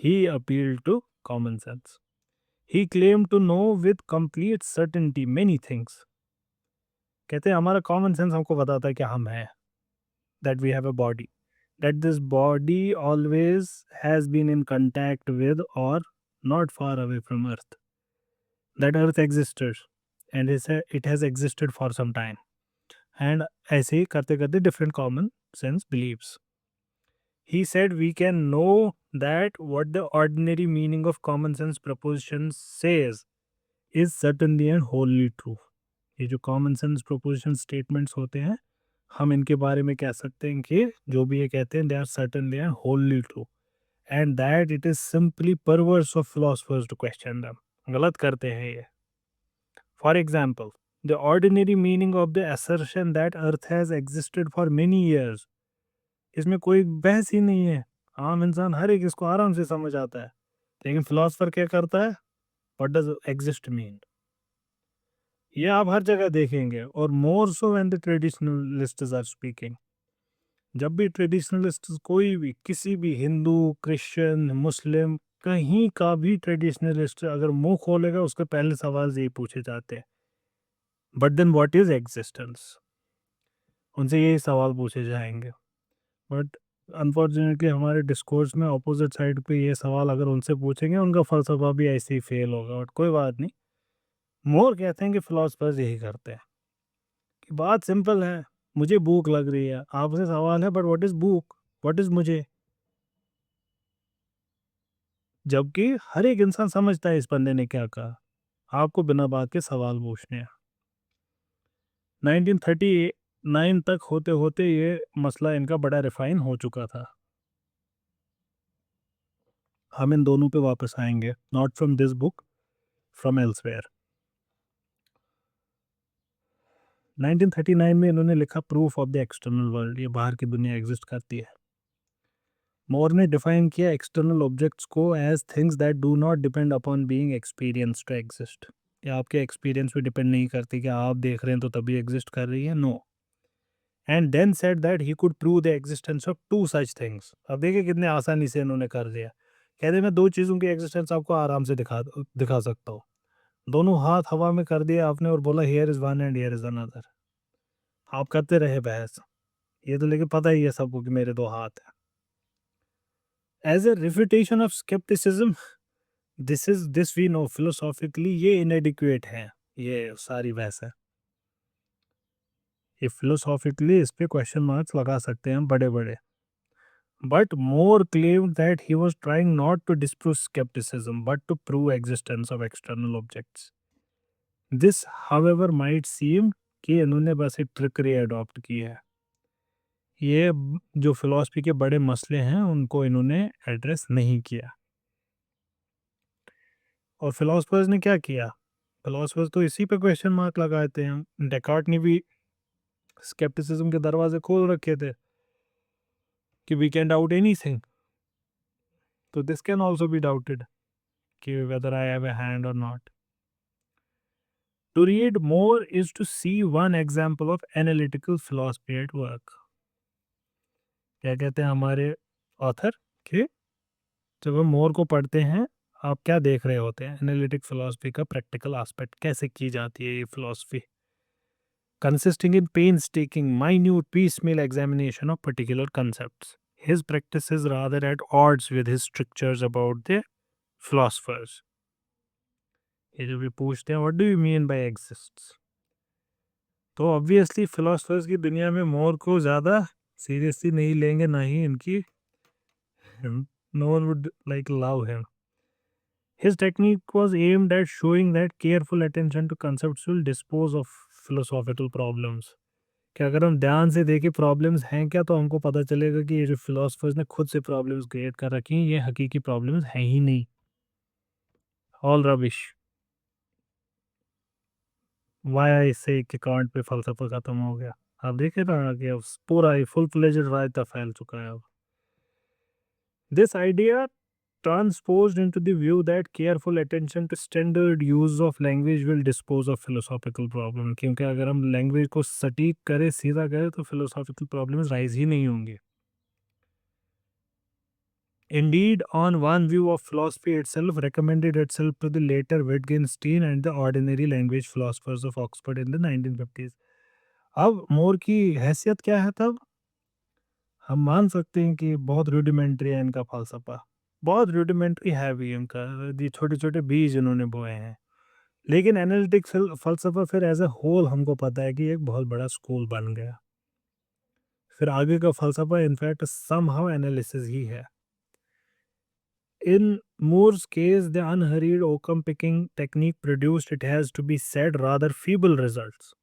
he appeal to common sense. He claim to know with complete certainty many things. कहते हैं हमारा कॉमन सेंस हमको बताता है कि हम हैं, that we have a body, that this body always has been in contact with or not far away from earth, that earth existed and it has existed for some time, and ऐसे ही करते करते different common sense beliefs. He said we can know that what the ordinary meaning of common sense proposition says is certainly and wholly true. ये जो common sense proposition statements होते हैं, हम इनके बारे में कह सकते हैं कि जो भी ये कहते हैं, they are certain, they are wholly true, and that it is simply perverse of philosophers to question them. गलत करते हैं ये। For example, the ordinary meaning of the assertion that earth has existed for many years, इसमें कोई बहस ही नहीं है, आम इंसान हर एक इसको आराम से समझ आता है। लेकिन फिलोसफर क्या करता है, व्हाट डज एग्जिस्ट मीन? ये आप हर जगह देखेंगे, और more so when the traditionalists are speaking. जब भी ट्रेडिशनलिस्ट, कोई भी, किसी भी हिंदू, क्रिश्चियन, मुस्लिम, कहीं का भी ट्रेडिशनलिस्ट अगर मुंह खोलेगा, उसके पहले सवाल यही पूछे जाते हैं, but then what is existence? उनसे यही सवाल पूछे जाएंगे। बट अनफॉर्चुनेटली हमारे डिस्कोर्स में ऑपोजिट साइड पे ये सवाल अगर उनसे पूछेंगे, उनका फलसफा भी ऐसे ही फेल होगा। बट कोई बात नहीं, मोर कहते हैं कि फिलोसफर्स यही करते हैं कि बात सिंपल है, मुझे भूख लग रही है, आपसे सवाल है, बट व्हाट इज भूख, व्हाट इज मुझे? जबकि हर एक इंसान समझता है इस बंदे ने क्या कहा, आपको बिना बात के सवाल पूछने हैं। 1939 तक होते होते ये मसला इनका बड़ा रिफाइन हो चुका था। हम इन दोनों पे वापस आएंगे, not from this book, from elsewhere. 1939 में इन्होंने लिखा proof of the external world, ये बाहर की दुनिया एग्जिस्ट करती है। मोर ने डिफाइन किया एक्सटर्नल ऑब्जेक्ट्स को as things that do not depend upon being experience to exist. ये आपके एक्सपीरियंस पे डिपेंड नहीं करती कि आप देख रहे हैं तो तभी एग्जिस्ट कर रही है, no. And then said that he could prove the existence of two such things. अब देखिए कितने आसानी से इन्होंने कर दिया। कहते मैं दो चीज़ों की एग्जिस्टेंस आपको आराम से दिखा सकता हूँ। दोनों हाथ हवा में कर दिया आपने और बोला here is one and here is another. आप करते रहे बहस, ये तो लेकिन पता ही है सबको कि मेरे दो हाथ हैं। As a refutation of scepticism, this we know philosophically ये इनएडिक्वेट है, ये सारी बहस है। ये फिलोसॉफिकली इस पे क्वेश्चन मार्क्स लगा सकते हैं हम बड़े बड़े। But Moore claimed that he was trying not to disprove skepticism but to prove existence of external objects. This, however, might seem कि इन्होंने बस एक ट्रिकरी अडॉप्ट की है। ये जो फिलॉसफी के बड़े मसले हैं उनको इन्होंने एड्रेस नहीं किया। और फिलोसफर्स ने क्या किया? फिलोसफर्स तो इसी पे क्वेश्चन मार्क लगाते हैं। डेकार्ट ने भी स्केप्टिसिज्म के दरवाजे खोल रखे थे कि वी कैन डाउट एनीथिंग, तो this can also be doubted कि whether I have a hand or not. To read more is to see one example of analytical philosophy at work. क्या कहते हैं हमारे ऑथर कि जब हम मोर को पढ़ते हैं, आप क्या देख रहे होते हैं? एनालिटिक फिलॉसफी का प्रैक्टिकल एस्पेक्ट कैसे की जाती है ये philosophy, consisting in painstaking, minute, piecemeal examination of particular concepts. His practice is rather at odds with his strictures about the philosophers. ये जो भी पूछते हैं what do you mean by exists, तो ऑब्वियसली फिलोसफर्स की दुनिया में मोर को ज़्यादा सीरियसली नहीं लेंगे, ना ही इनकी, no one would like love him. His technique was aimed at showing that careful attention to concepts will dispose of philosophical problems. कि अगर हम ध्यान से देखें प्रॉब्लम्स हैं क्या, तो हमको पता चलेगा कि ये जो फिलोसफर्स ने खुद से प्रॉब्लम्स क्रिएट कर रखी हैं, ये हकीकी प्रॉब्लम्स हैं ही नहीं, ऑल रबिश। वाई आई से कि कांट पे फलसफा खत्म हो गया। आप देखे ना कि अब पूरा ही फुल फ्लेजेड रायता फैल चुका है अब। This idea transposed into the view that careful attention to standard use of language will dispose of philosophical problem, क्योंकि अगर हम लैंग्वेज को सटीक करें, सीधा करें, तो philosophical problems राइज ही नहीं होंगे। Indeed, on one view of philosophy itself recommended itself to the later Wittgenstein and the ordinary language philosophers of Oxford in the 1950s. अब मोर की हैसियत क्या है तब? हम मान सकते हैं कि बहुत रूडिमेंट्री है इनका फलसफा, बहुत रूडिमेंट्री है भी इनका, ये छोटे छोटे बीज इन्होंने बोए हैं। लेकिन एनालिटिक फलसफा फिर एज ए होल हमको पता है कि एक बहुत बड़ा स्कूल बन गया। फिर आगे का फलसफा इनफैक्ट समहाउ एनालिसिस ही है। In Moore's case, the unhurried Occam picking technique produced, it has to be said, rather feeble results.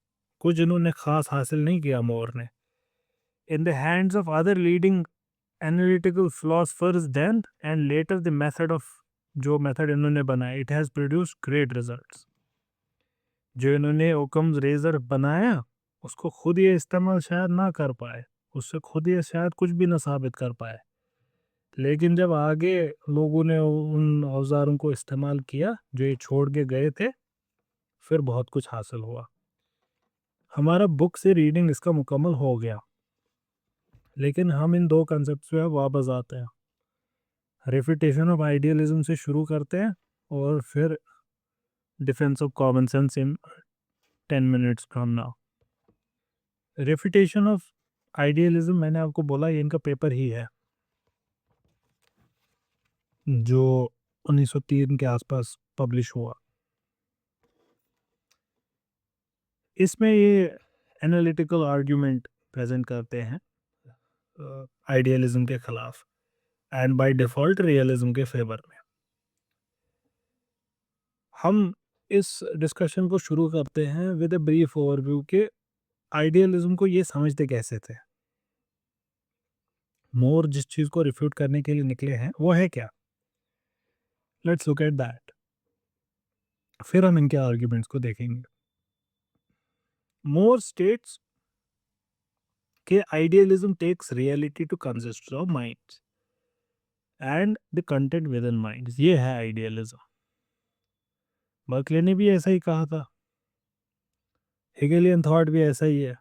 कुछ इन्होंने खास हासिल नहीं किया मोर ने. In the hands of other leading analytical philosophers then and later, the method of जो method इन्होंने बनाया, it has produced great results. जो इन्होंने ओकम्स रेजर बनाया उसको खुद ये इस्तेमाल शायद ना कर पाए, उससे खुद ये शायद कुछ भी ना साबित कर पाए, लेकिन जब आगे लोगों ने उन औजारों को इस्तेमाल किया जो ये छोड़ के गए थे, फिर बहुत कुछ हासिल हुआ. हमारा बुक से रीडिंग इसका मुकम्मल हो गया, लेकिन हम इन दो कंसेप्ट पे वापस आते हैं. रेफिटेशन ऑफ आइडियलिज्म से शुरू करते हैं और फिर defence of common sense in 10 minutes from now. Refutation of idealism, मैंने आपको बोला ये इनका पेपर ही है जो 1903 के आसपास पब्लिश हुआ. इसमें ये एनालिटिकल आर्ग्यूमेंट प्रेजेंट करते हैं आइडियलिज्म के खिलाफ एंड बाय डिफॉल्ट रियलिज्म के फेवर में. हम इस डिस्कशन को शुरू करते हैं विद अ ब्रीफ ओवरव्यू के आइडियलिज्म को ये समझते कैसे थे. मोर जिस चीज को रिफ्यूट करने के लिए निकले हैं वो है क्या, लेट्स लुक एट दैट. फिर हम इनके आर्ग्यूमेंट्स को देखेंगे. मोर स्टेट्स कि idealism takes reality to consist of minds and the content within minds. ये है आइडियलिज्म. बर्कले ने भी ऐसा ही कहा था, हेगेलियन थॉट भी ऐसा ही है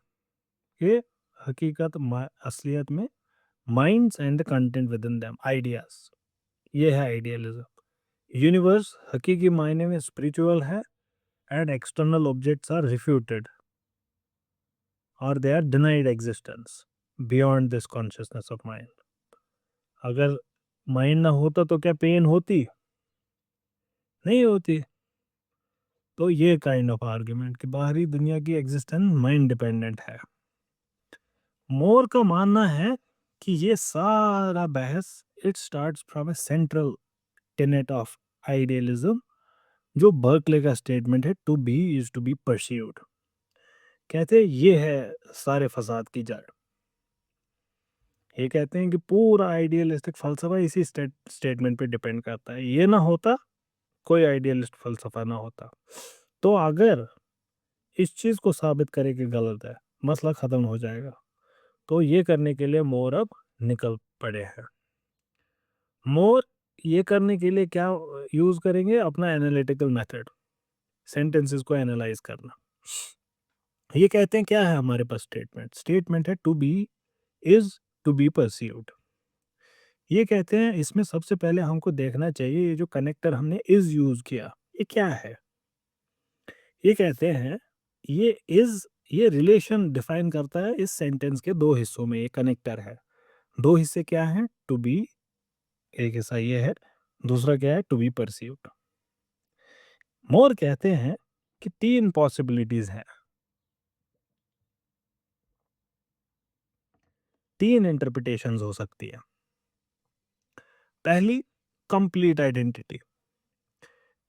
कि हकीकत असलियत में minds and the content within them, ideas. ये है आइडियलिज्म. यूनिवर्स हकीकी मायने में स्पिरिचुअल है and external objects are refuted और they are denied existence beyond this consciousness of mind. अगर माइंड ना होता तो क्या पेन होती? नहीं होती. तो ये काइंड ऑफ आर्ग्यूमेंट कि बाहरी दुनिया की एग्जिस्टेंस माइंड डिपेंडेंट है. मोर का मानना है कि ये सारा बहस it starts from a central tenet of idealism जो बर्कले का स्टेटमेंट है, to be is to be perceived. कहते हैं ये है सारे फसाद की जड़. ये कहते हैं कि पूरा आइडियलिस्टिक फलसफा इसी स्टेटमेंट पे डिपेंड करता है. ये ना होता कोई आइडियलिस्ट फलसफा ना होता. तो अगर इस चीज को साबित करे कि गलत है, मसला खत्म हो जाएगा. तो ये करने के लिए मोर अब निकल पड़े हैं. मोर ये करने के लिए क्या यूज करेंगे? अपना एनालिटिकल मेथड, सेंटेंसेस को एनालाइज करना. ये कहते हैं क्या है हमारे पास स्टेटमेंट है to be is to be perceived. ये कहते हैं इसमें सबसे पहले हमको देखना चाहिए ये जो कनेक्टर हमने इज यूज किया ये क्या है. ये कहते हैं ये रिलेशन डिफाइन करता है इस सेंटेंस के दो हिस्सों में. ये कनेक्टर है. दो हिस्से क्या हैं? टू बी एक हिस्सा ये है, दूसरा क्या है? To be perceived. मोर कहते हैं कि तीन पॉसिबिलिटीज हैं, तीन इंटरप्रिटेशंस हो सकती है. पहली, कंप्लीट आइडेंटिटी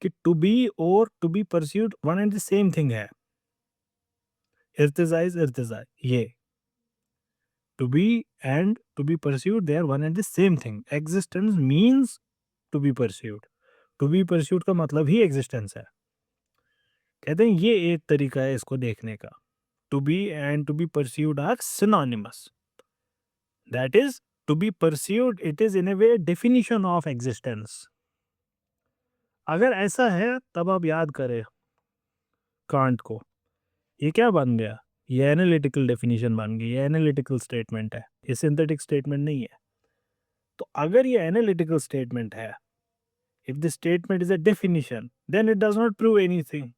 कि टू बी और to be perceived one and the same thing है. इर्तिजा ये to be and to be perceived they are one and the same thing. Existence means to be perceived. To be perceived का मतलब ही existence है. कहते हैं ये एक तरीका है इसको देखने का. To be and to be perceived are synonymous. That is to be perceived it is in a way definition of existence. अगर ऐसा है तब आप याद करें कांट को. ये क्या बन गया? ये एनालिटिकल डेफिनेशन बन गई. ये एनालिटिकल स्टेटमेंट है, ये सिंथेटिक स्टेटमेंट नहीं है. तो अगर ये एनालिटिकल स्टेटमेंट है, if the statement is a definition then it does not prove anything.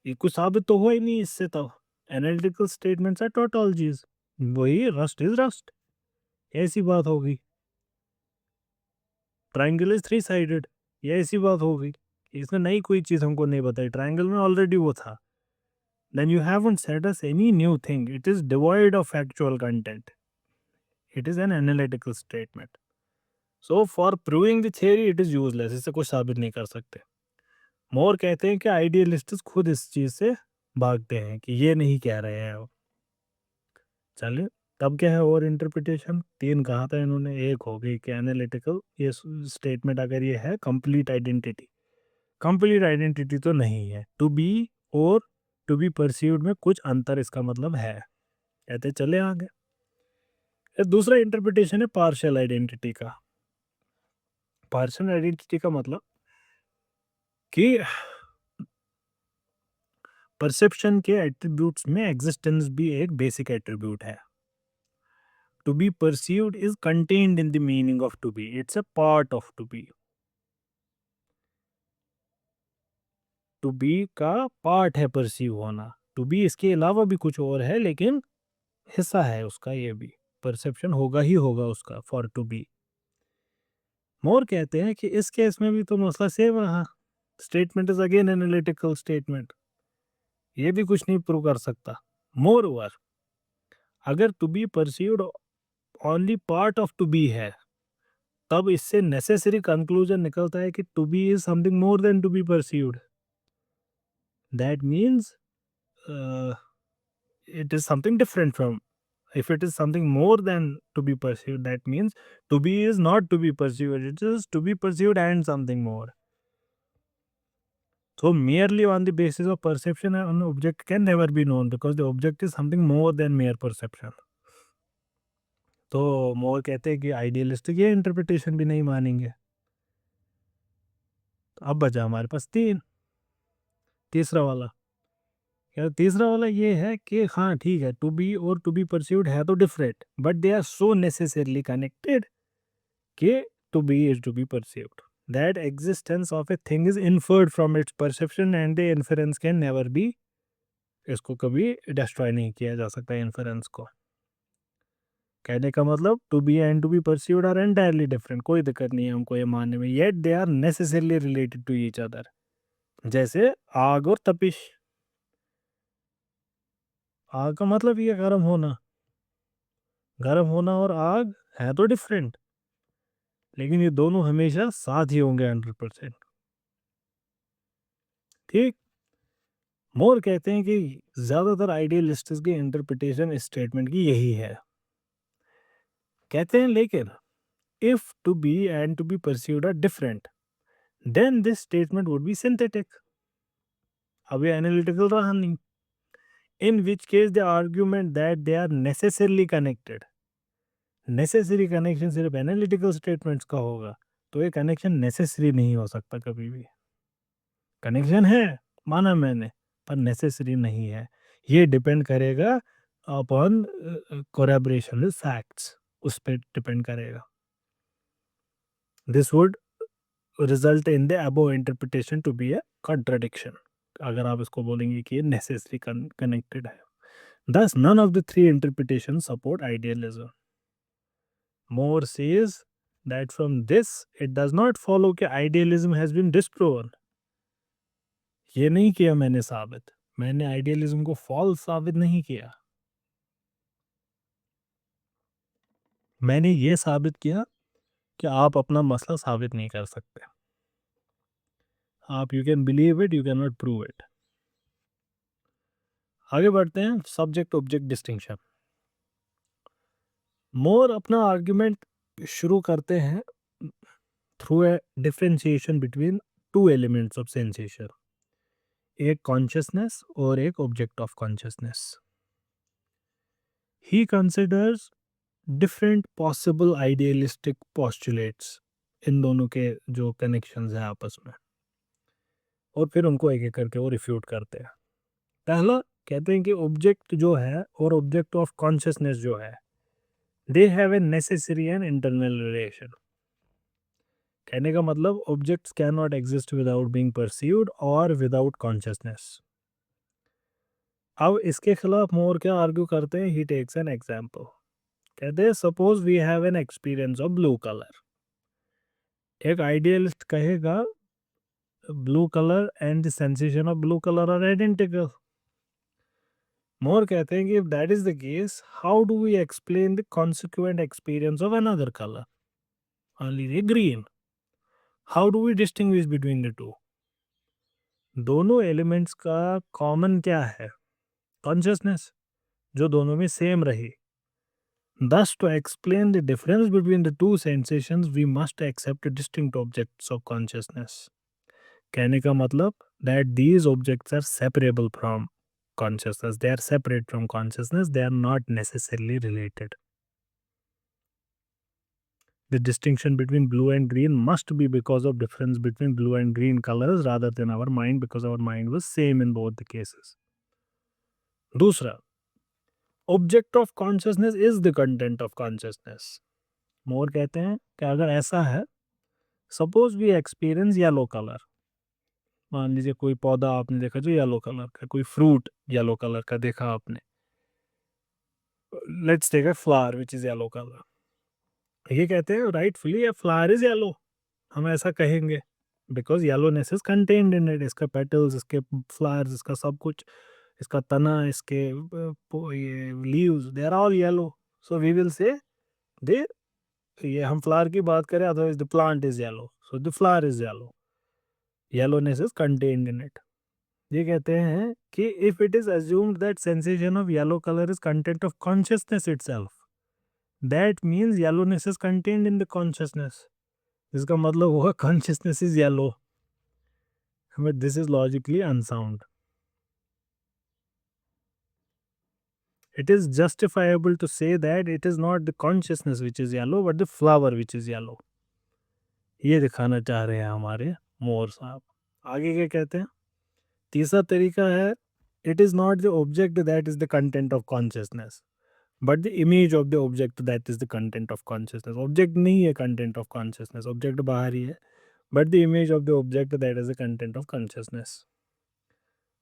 ये कुछ साबित तो हो ही नहीं इससे. तो एनालिटिकल स्टेटमेंट्स आर टोटोलॉजीज. वही रस्ट इज रस्ट, ऐसी बात होगी. ट्रायंगल इज थ्री साइडेड, ये ऐसी बात होगी. इसने नई कोई चीज हमको नहीं बताई, ट्रायंगल में ऑलरेडी वो था. Then you haven't said us any new thing. It is devoid of factual content. It is an analytical statement. So for proving the theory it is useless, इससे कुछ साबित नहीं कर सकते। मोर कहते हैं कि आइडियलिस्ट्स खुद इस चीज से भागते हैं कि ये नहीं कह रहे हैं वो। चलिए, तब क्या है और इंटरप्रिटेशन? तीन कहा था इन्होंने। एक हो गई कि एनालिटिकल, ये स्टेटमेंट अगर ये है कंप्लीट आइडेंटिटी, कंप्लीट आइडेंटिटी तो नहीं है। टू बी और टू बी परसीव्ड में कुछ अंतर, इसका मतलब है। कहते चले आगे। ये दूसरा इंटरप्रिटेशन है पार्शियल आइडेंटिटी का। पार्शियल आइडेंटिटी का मतलब कि परसेप्शन के एट्रीब्यूट्स में एग्जिस्टेंस भी एक बेसिक एट्रीब्यूट है। To be perceived is contained in the meaning of to be, it's a part of to be. To be का पार्ट है परसीव होना। टू बी इसके अलावा भी कुछ और है, लेकिन हिस्सा है उसका ये भी। परसेप्शन होगा ही होगा उसका फॉर टू बी। मोर कहते हैं कि इस केस में भी तो मसला सेम रहा। Statement is again analytical statement, ये भी कुछ नहीं प्रूव कर सकता। मोर ओवर, अगर to be perceived only part of to be है, तब इससे नेसेसरी कंक्लूजन निकलता है कि to be is something more than to be perceived. That means it is something different from. If it is something more than to be perceived, that means to be is not to be perceived, it is to be perceived and something more. So merely on the basis of perception, an object can never be known because the object is something more than mere perception. तो मोर कहते हैं कि idealistic ये interpretation भी नहीं मानेंगे। तो अब बचा हमारे पास तीसरा वाला। क्या तीसरा वाला ये है कि हाँ ठीक है, टू बी और टू बी परसीव्ड है तो different, but they are so necessarily connected कि to be is to be perceived. That existence of a thing is inferred from its perception and the inference can never be, इसको कभी destroy नहीं किया जा सकता inference को। कहने का मतलब to be and to be perceived are entirely different, कोई दिक्कत नहीं है हमको ये मानने में, yet they are necessarily related to each other. जैसे आग और तपिश। आग का मतलब ये गर्म होना, गर्म होना और आग है तो डिफरेंट, लेकिन ये दोनों हमेशा साथ ही होंगे 100%। ठीक। मोर कहते हैं कि ज्यादातर आइडियलिस्ट्स की इंटरप्रिटेशन इस स्टेटमेंट की यही है। कहते हैं लेकिन if to be and to be perceived are different, then this statement would be synthetic. अब ये एनालिटिकल रहा नहीं। In which case the argument that they are necessarily connected, necessary connection सिर्फ एनालिटिकल स्टेटमेंट्स का होगा, तो ये कनेक्शन नेसेसरी नहीं हो सकता कभी भी। कनेक्शन है माना मैंने, पर नेसेसरी नहीं है। ये डिपेंड करेगा अपॉन कोलैबोरेशन विद फैक्ट्स, उस पर डिपेंड करेगा। This would result in the above interpretation to be a contradiction, अगर आप इसको बोलेंगे कि ये नेसेसरी कनेक्टेड है। Thus, none of the three interpretations support idealism. Moore says that from this, it does not follow कि idealism has been disproven. ये नहीं किया मैंने साबित, मैंने आइडियलिज्म को फॉल्स साबित नहीं किया, मैंने ये साबित किया कि आप अपना मसला साबित नहीं कर सकते। आप you can believe it, you can not prove it. आगे बढ़ते हैं, सब्जेक्ट ऑब्जेक्ट डिस्टिंक्शन। मोर अपना आर्ग्यूमेंट शुरू करते हैं through a differentiation between two elements of sensation, एक कॉन्शियसनेस और एक object of consciousness. He considers different possible idealistic postulates, इन दोनों के जो कनेक्शंस हैं आपस में, और फिर उनको एक एक करके वो रिफ्यूट करते हैं। पहला कहते हैं कि ऑब्जेक्ट जो है और ऑब्जेक्ट ऑफ कॉन्शियसनेस जो है, they have a necessary and internal relation. कहने का मतलब objects can not exist without being perceived और विदाउट कॉन्शियसनेस। अब इसके खिलाफ मोर क्या आर्ग्यू करते हैं? He takes an example. कहते हैं suppose we have an experience of blue colour. एक आइडियलिस्ट कहेगा blue colour and the sensation of blue colour are identical. Moore कहते हैं कि if that is the case, how do we explain the consequent experience of another colour? मान लीजिए green. How do we distinguish between the two? दोनों elements का common क्या है? Consciousness, जो दोनों में सेम रही. Thus, to explain the difference between the two sensations, we must accept distinct objects of consciousness. कहने का मतलब that these objects are separable from consciousness. They are separate from consciousness. They are not necessarily related. The distinction between blue and green must be because of difference between blue and green colors rather than our mind, because our mind was same in both the cases. दूसरा, object of consciousness is the content of consciousness. मोर कहते हैं कि अगर ऐसा है, suppose we experience yellow colour. मान लीजिए कोई पौधा आपने देखा जो येलो कलर का, कोई फ्रूट येलो कलर का देखा आपने. Let's take a flower which is yellow colour. ये कहते हैं rightfully a flower is yellow. हम ऐसा कहेंगे because yellowness is contained in it. इसका पेटल्स, इसके फ्लावर्स, इसका सब कुछ, इसका तना, इसके ये leaves, they are all yellow. So we will say they, ये हम फ्लावर की बात करें, otherwise the plant is yellow, so the flower is yellow. Yellowness is contained in it. ये कहते हैं कि if it is assumed that sensation of yellow colour is content of consciousness itself, that means yellowness is contained in the consciousness. इसका मतलब हुआ consciousness is yellow. But this is logically unsound. It is justifiable to say that it is not the consciousness which is yellow but the flower which is yellow. ये दिखाना चाह रहे हैं हमारे मोर साहब. आगे क्या कहते हैं? तीसरा तरीका है, it is not the object that is the content of consciousness but the image of the object that is the content of consciousness. Object नहीं है content of consciousness, object बाहर ही है, but the image of the object that is the content of consciousness.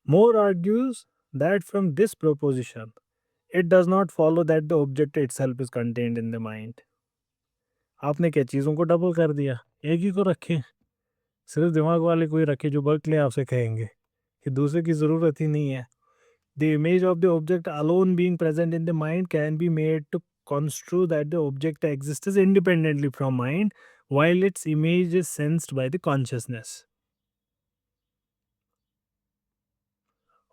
Moore argues that from this proposition it does not follow that the object itself is contained in the mind. आपने क्या चीज़ों को double कर दिया? एक ही को रखें, सिर्फ दिमाग वाले को ही रखें जो बर्कले आपसे कहेंगे कि दूसरे की ज़रूरत ही नहीं है. The image of the object alone being present in the mind can be made to construe that the object exists independently from mind while its image is sensed by the consciousness.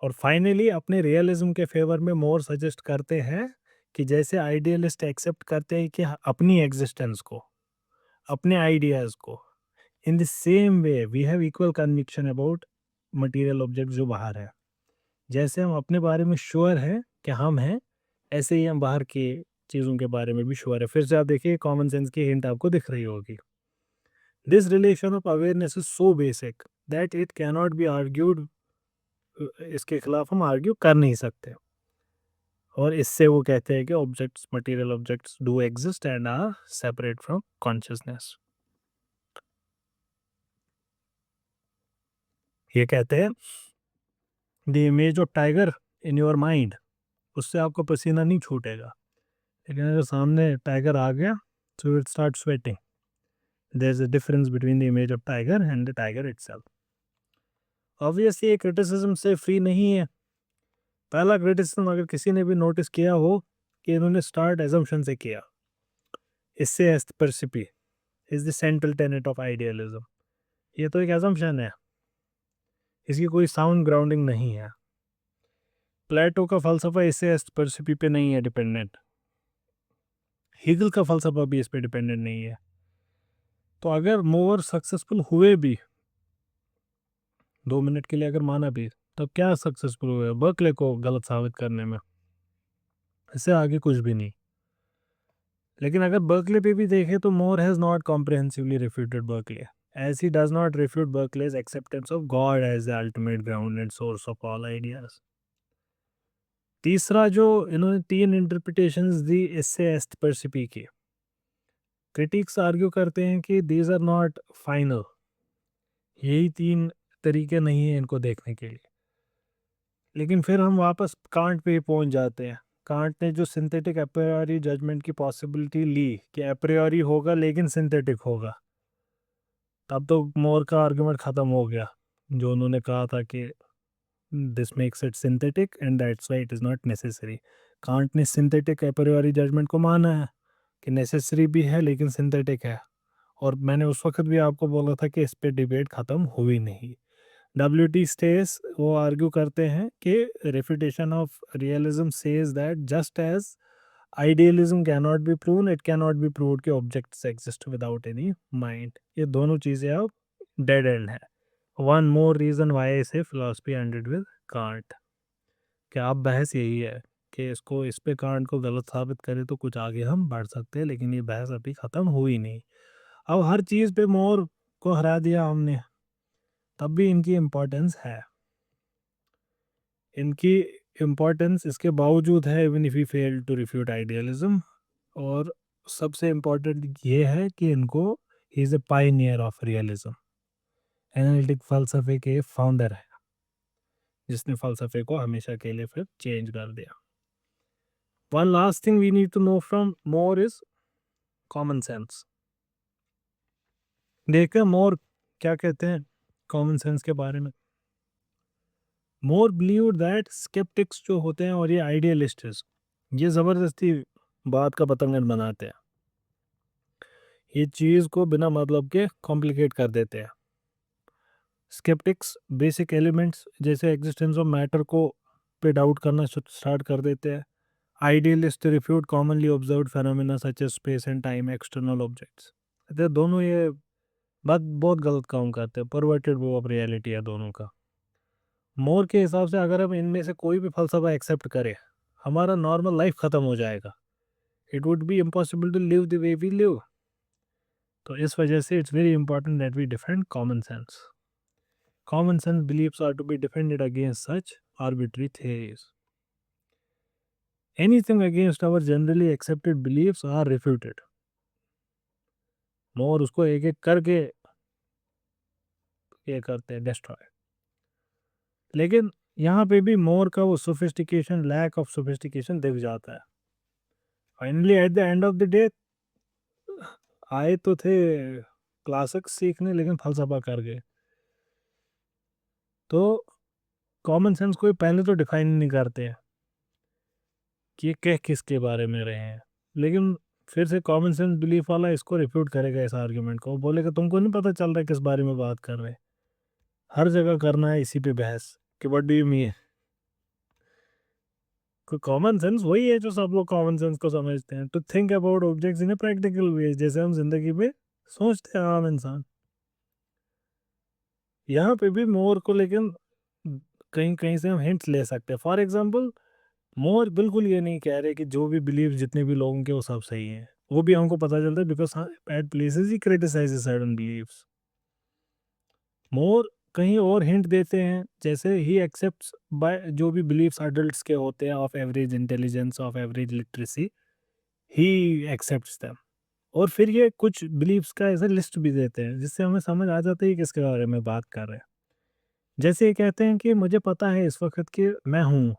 और finally अपने realism के favour में मोर suggest करते हैं कि जैसे idealist accept करते हैं कि अपनी एग्जिस्टेंस को, अपने आइडियाज़ को, in the same way we have equal conviction about material object जो बाहर है. जैसे हम अपने बारे में श्योर हैं कि हम हैं, ऐसे ही हम बाहर की चीज़ों के बारे में भी श्योर है. फिर से आप देखिए कॉमन सेंस की हिंट आपको दिख रही होगी. This relation of awareness is so basic that it cannot B argued. इसके खिलाफ हम आर्ग्यू कर नहीं सकते. और इससे वो कहते हैं कि objects, material objects do exist and are separate from consciousness. ये कहते हैं the image of tiger in your mind, उससे आपका पसीना नहीं छूटेगा, लेकिन अगर सामने टाइगर आ गया तो it start sweating. There is a difference between the image of tiger and the tiger itself. Obviously ये क्रिटिसिज्म से फ्री नहीं है. पहला क्रिटिसिज्म अगर किसी ने भी नोटिस किया हो कि इन्होंने स्टार्ट एजम्पशन से किया, इससे एस्थपर्सिपी is the central tenet of idealism. ये तो एक एजम्पशन है, इसकी कोई साउंड ग्राउंडिंग नहीं है. प्लेटो का फलसफा इससे एस्थपर्सिपी पे नहीं है डिपेंडेंट. हीगल का फलसफा भी इस पे डिपेंडेंट नहीं है. तो अगर मोर सक्सेसफुल हुए भी, 2 मिनट के लिए अगर माना भी, तब क्या सक्सेसफुल हुए? बर्कले को गलत साबित करने में. इससे आगे कुछ भी नहीं. लेकिन अगर बर्कले पे भी देखें तो Moore has not comprehensively refuted Berkeley, as he does not refute Berkeley's acceptance of God as the ultimate ground and source of all ideas. तीसरा जो इन्होंने 3 इंटरप्रिटेशंस दी इससे एस्थपर्सिपी की, क्रिटिक्स आर्ग्यू करते हैं कि दीज आर नॉट फाइनल. यही 3 तरीके नहीं है इनको देखने के लिए. लेकिन फिर हम वापस कांट पे पहुंच जाते हैं. कांट ने जो सिंथेटिक एप्रियोरी जजमेंट की पॉसिबिलिटी ली कि एप्रियोरी होगा लेकिन सिंथेटिक होगा, तब तो मोर का आर्गुमेंट ख़त्म हो गया, जो उन्होंने कहा था कि this makes it synthetic and that's why it is not necessary. Can't ने सिंथेटिक एप्रियोरी जजमेंट को माना है कि नेसेसरी भी है लेकिन सिंथेटिक है, और मैंने उस वक्त भी आपको बोला था कि इस पे डिबेट ख़त्म हुई नहीं। डब्ल्यू.टी. स्टेस वो आर्ग्यू करते हैं कि refutation of realism says that just as idealism cannot be proven, it cannot be proved कि objects exist without any mind. ये दोनों चीज़ें अब डेड एंड है। One more reason why say philosophy ended with Kant. क्या अब बहस यही है कि इसको इस पे कांट को गलत साबित करें तो कुछ आगे हम बढ़ सकते हैं, लेकिन ये बहस अभी ख़त्म हुई नहीं। अब हर चीज़ पे मोर को हरा दिया हमने, तब भी इनकी इम्पोर्टेंस है। इनकी इम्पोर्टेंस इसके बावजूद है, even if we fail to refute idealism. और सबसे इम्पोर्टेंट ये है कि इनको he is a pioneer of realism, analytic फ़लसफ़े के फाउंडर है, जिसने फ़लसफ़े को हमेशा के लिए फिर चेंज कर दिया। One last thing we need to know from Moore is common sense. देखिए मोर क्या कहते हैं कॉमन सेंस के बारे में। मोर बिलीव दैट स्केप्टिक्स जो होते हैं और ये आइडियलिस्ट्स, ये ज़बरदस्ती बात का पतंगन बनाते हैं। ये चीज़ को बिना मतलब के कॉम्प्लिकेट कर देते हैं। स्केप्टिक्स बेसिक एलिमेंट्स जैसे एग्जिस्टेंस ऑफ मैटर को पे डाउट करना स्टार्ट कर देते हैं। Idealist refute commonly observed phenomena such as space and time external objects. तो दोनों ये बात बहुत गलत काम करते हैं, परवर्टेड वो ऑफ रियलिटी है दोनों का। मोर के हिसाब से अगर हम इनमें से कोई भी फलसफा एक्सेप्ट करें, हमारा नॉर्मल लाइफ ख़त्म हो जाएगा। It would be impossible to live the way we live. तो इस वजह से it's very important that we defend common sense. Common sense believes are to be defended against such arbitrary theories. Anything against our generally accepted beliefs are refuted. Moore उसको एक एक करके ये करते हैं डिस्ट्रॉय। लेकिन यहाँ पे भी मोर का वो सोफिस्टिकेशन, लैक ऑफ सोफिस्टिकेशन दिख जाता है। Finally at the end of the day आए तो थे क्लासिक्स सीखने, लेकिन फलसफा कर गए। तो कॉमन सेंस कोई पहले तो डिफाइन नहीं करते हैं कि ये कह किसके बारे में रहे हैं, लेकिन फिर से कॉमन सेंस बिलीफ वाला इसको रिफ्यूट करेगा इस आर्ग्यूमेंट को, बोलेगा तुमको नहीं पता चल रहा है किस बारे में बात कर रहे हैं। हर जगह करना है इसी पे बहस कि what do you mean. Common sense वही है जो सब लोग कॉमन सेंस को समझते हैं, to think about objects in a practical way, जैसे हम जिंदगी में सोचते हैं आम इंसान। यहाँ पे भी मोर को लेकिन कहीं कहीं से हम हिंट्स ले सकते हैं। फॉर एग्जांपल मोर बिल्कुल ये नहीं कह रहे कि जो भी बिलीव जितने भी लोगों के वो सब सही है, वो भी हमको पता चलता है because at places he criticise certain believes. Moore कहीं और हिंट देते हैं, जैसे ही एक्सेप्ट्स बाय जो भी बिलीव्स अडल्ट्स के होते हैं of average intelligence, of average literacy, he accepts them. और फिर ये कुछ बिलीव्स का ऐसा लिस्ट भी देते हैं जिससे हमें समझ आ जाता है कि किसके बारे में बात कर रहे हैं। जैसे ये कहते हैं कि मुझे पता है इस वक्त कि मैं हूँ,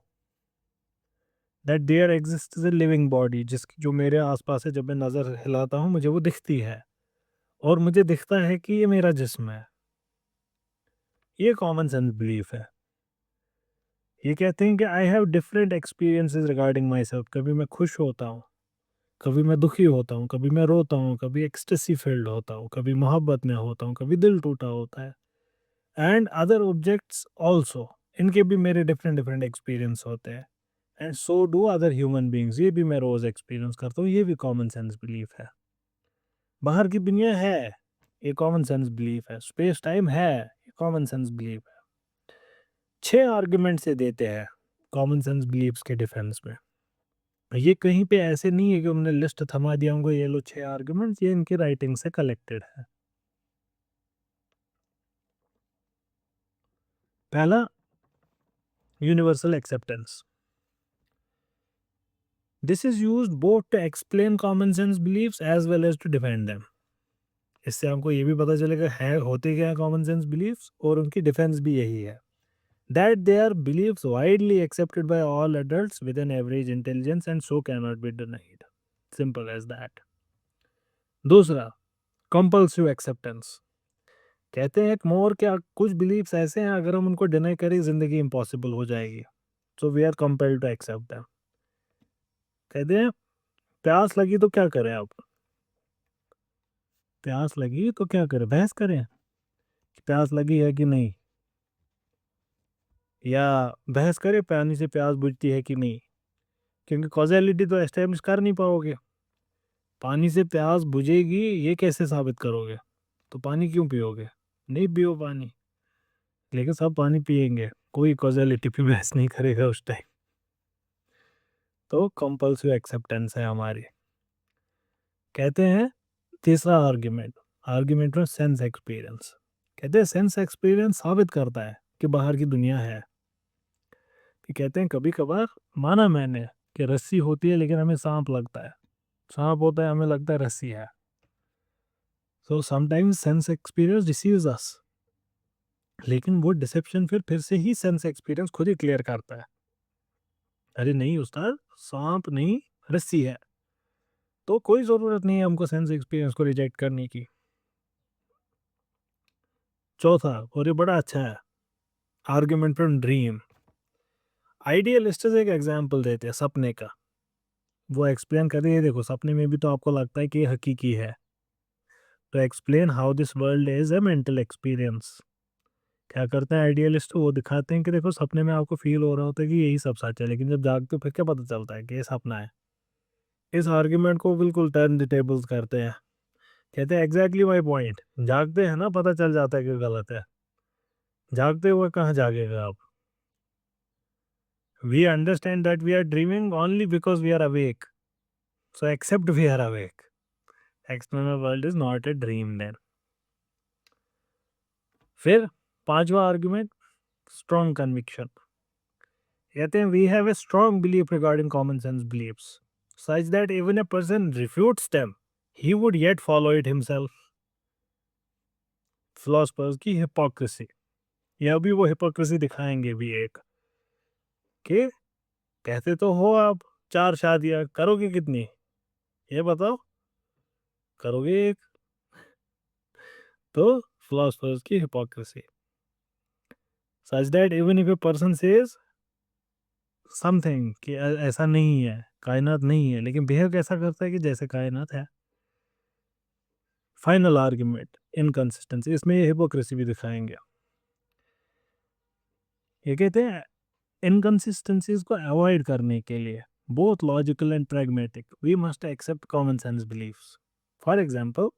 that there exist a living body, जिसकी जो मेरे आसपास है, जब मैं नज़र हिलाता हूँ मुझे वो दिखती है, और मुझे दिखता है कि ये मेरा जिस्म है। ये कॉमन सेंस बिलीफ है। ये कहते हैं कि I have different experiences regarding my self. कभी मैं खुश होता हूँ, कभी मैं दुखी होता हूँ, कभी मैं रोता हूँ, कभी एक्सटेसी फील्ड होता हूँ, कभी मोहब्बत में होता हूँ, कभी दिल टूटा होता है। एंड अदर ऑब्जेक्ट्स ऑल्सो, इनके भी मेरे डिफरेंट डिफरेंट एक्सपीरियंस होते हैं। And so do other human beings, ये भी मैं रोज़ एक्सपीरियंस करता हूँ। ये भी कॉमन सेंस बिलीफ है। बाहर की दुनिया है, ये कॉमन सेंस बिलीफ है। स्पेस टाइम है, ये कॉमन सेंस बिलीफ है। 6 आर्गुमेंट से देते हैं कॉमन सेंस बिलीव्स के डिफेंस में। ये कहीं पे ऐसे नहीं है कि उन्होंने लिस्ट थमा दिया होंगे ये लो 6 आर्गुमेंट्स, ये इनकी राइटिंग से कलेक्टेड है। पहला, universal acceptance. This is used both to explain common sense believes as well as to defend them. इससे हमको ये भी पता चलेगा है होते क्या है कॉमन सेंस बिलीव्स, और उनकी डिफेंस भी यही है, that they are believes widely accepted by all adults with an average intelligence and so can not be denied. Simple as that. दूसरा, कंपल्सिव एक्सेप्टेंस। कहते हैं एक मोर क्या कुछ बिलीव्स ऐसे हैं अगर हम उनको डिनाई करें जिंदगी इम्पॉसिबल हो जाएगी, so we are compelled to accept them. कहते हैं प्यास लगी तो क्या करें आप, प्यास लगी तो क्या करें, बहस करें कि प्यास लगी है कि नहीं, या बहस करें पानी से प्यास बुझती है कि नहीं, क्योंकि कॉजेलिटी तो एस्टेब्लिश कर नहीं पाओगे। पानी से प्यास बुझेगी ये कैसे साबित करोगे? तो पानी क्यों पियोगे? नहीं पियो पानी, लेकिन सब पानी पिएंगे, कोई कॉजेलिटी पे बहस नहीं करेगा उस टाइम। तो कंपल्सिव एक्सेप्टेंस है हमारी। कहते हैं तीसरा आर्ग्यूमेंट, आर्ग्यूमेंट में सेंस एक्सपीरियंस। कहते हैं सेंस एक्सपीरियंस साबित करता है कि बाहर की दुनिया है। कि कहते हैं कभी कभार माना मैंने कि रस्सी होती है लेकिन हमें सांप लगता है, सांप होता है हमें लगता है रस्सी है। So sometimes sense experience deceives us, लेकिन वो डिसेप्शन फिर से ही सेंस एक्सपीरियंस खुद ही क्लियर करता है, अरे नहीं उस्ताद सांप नहीं रस्सी है। तो कोई जरूरत नहीं है हमको सेंस एक्सपीरियंस को रिजेक्ट करने की। चौथा और ये बड़ा अच्छा है, आर्ग्यूमेंट फ्रॉम ड्रीम। आइडियलिस्ट एक एग्जांपल देते हैं सपने का, वो एक्सप्लेन कर रही है देखो सपने में भी तो आपको लगता है कि ये हकीकी है, तो explain how this world is a mental experience. क्या करते हैं आइडियलिस्ट, वो दिखाते हैं कि देखो सपने में आपको फील हो रहा होता है कि यही सब सच है, लेकिन जब जागते हो फिर क्या पता चलता है कि ये सपना है। इस आर्ग्यूमेंट को बिल्कुल टर्न द टेबल्स करते हैं, कहते हैं एग्जैक्टली माई पॉइंट, जागते हैं ना पता चल जाता है कि गलत है, जागते हुए कहाँ जागेगा आप। We understand that we are dreaming only because we are awake, so except we are awake, external world is not a dream then. फिर पांचवा आर्ग्यूमेंट, स्ट्रॉन्ग कन्विक्शन। कहते हैं we have a strong belief regarding common sense believes such that even a person refutes them he would yet follow it himself. Philosophers की hypocrisy, या भी वो hypocrisy दिखाएंगे भी एक, कि कहते तो हो आप 4 शादियां करोगे कितनी, ये बताओ, करोगे एक। तो फिलोसफर्स की hypocrisy, such that even if a person says something कि ऐसा नहीं है, कायनात नहीं है, लेकिन बिहेव कैसा करता है कि जैसे कायनात है। फाइनल आर्ग्यूमेंट, इनकंसिस्टेंसी, इसमें ये हिपोक्रेसी भी दिखाएंगे। ये कहते हैं इनकंसिस्टेंसीज को अवॉइड करने के लिए both logical and pragmatic we must accept common sense beliefs. For example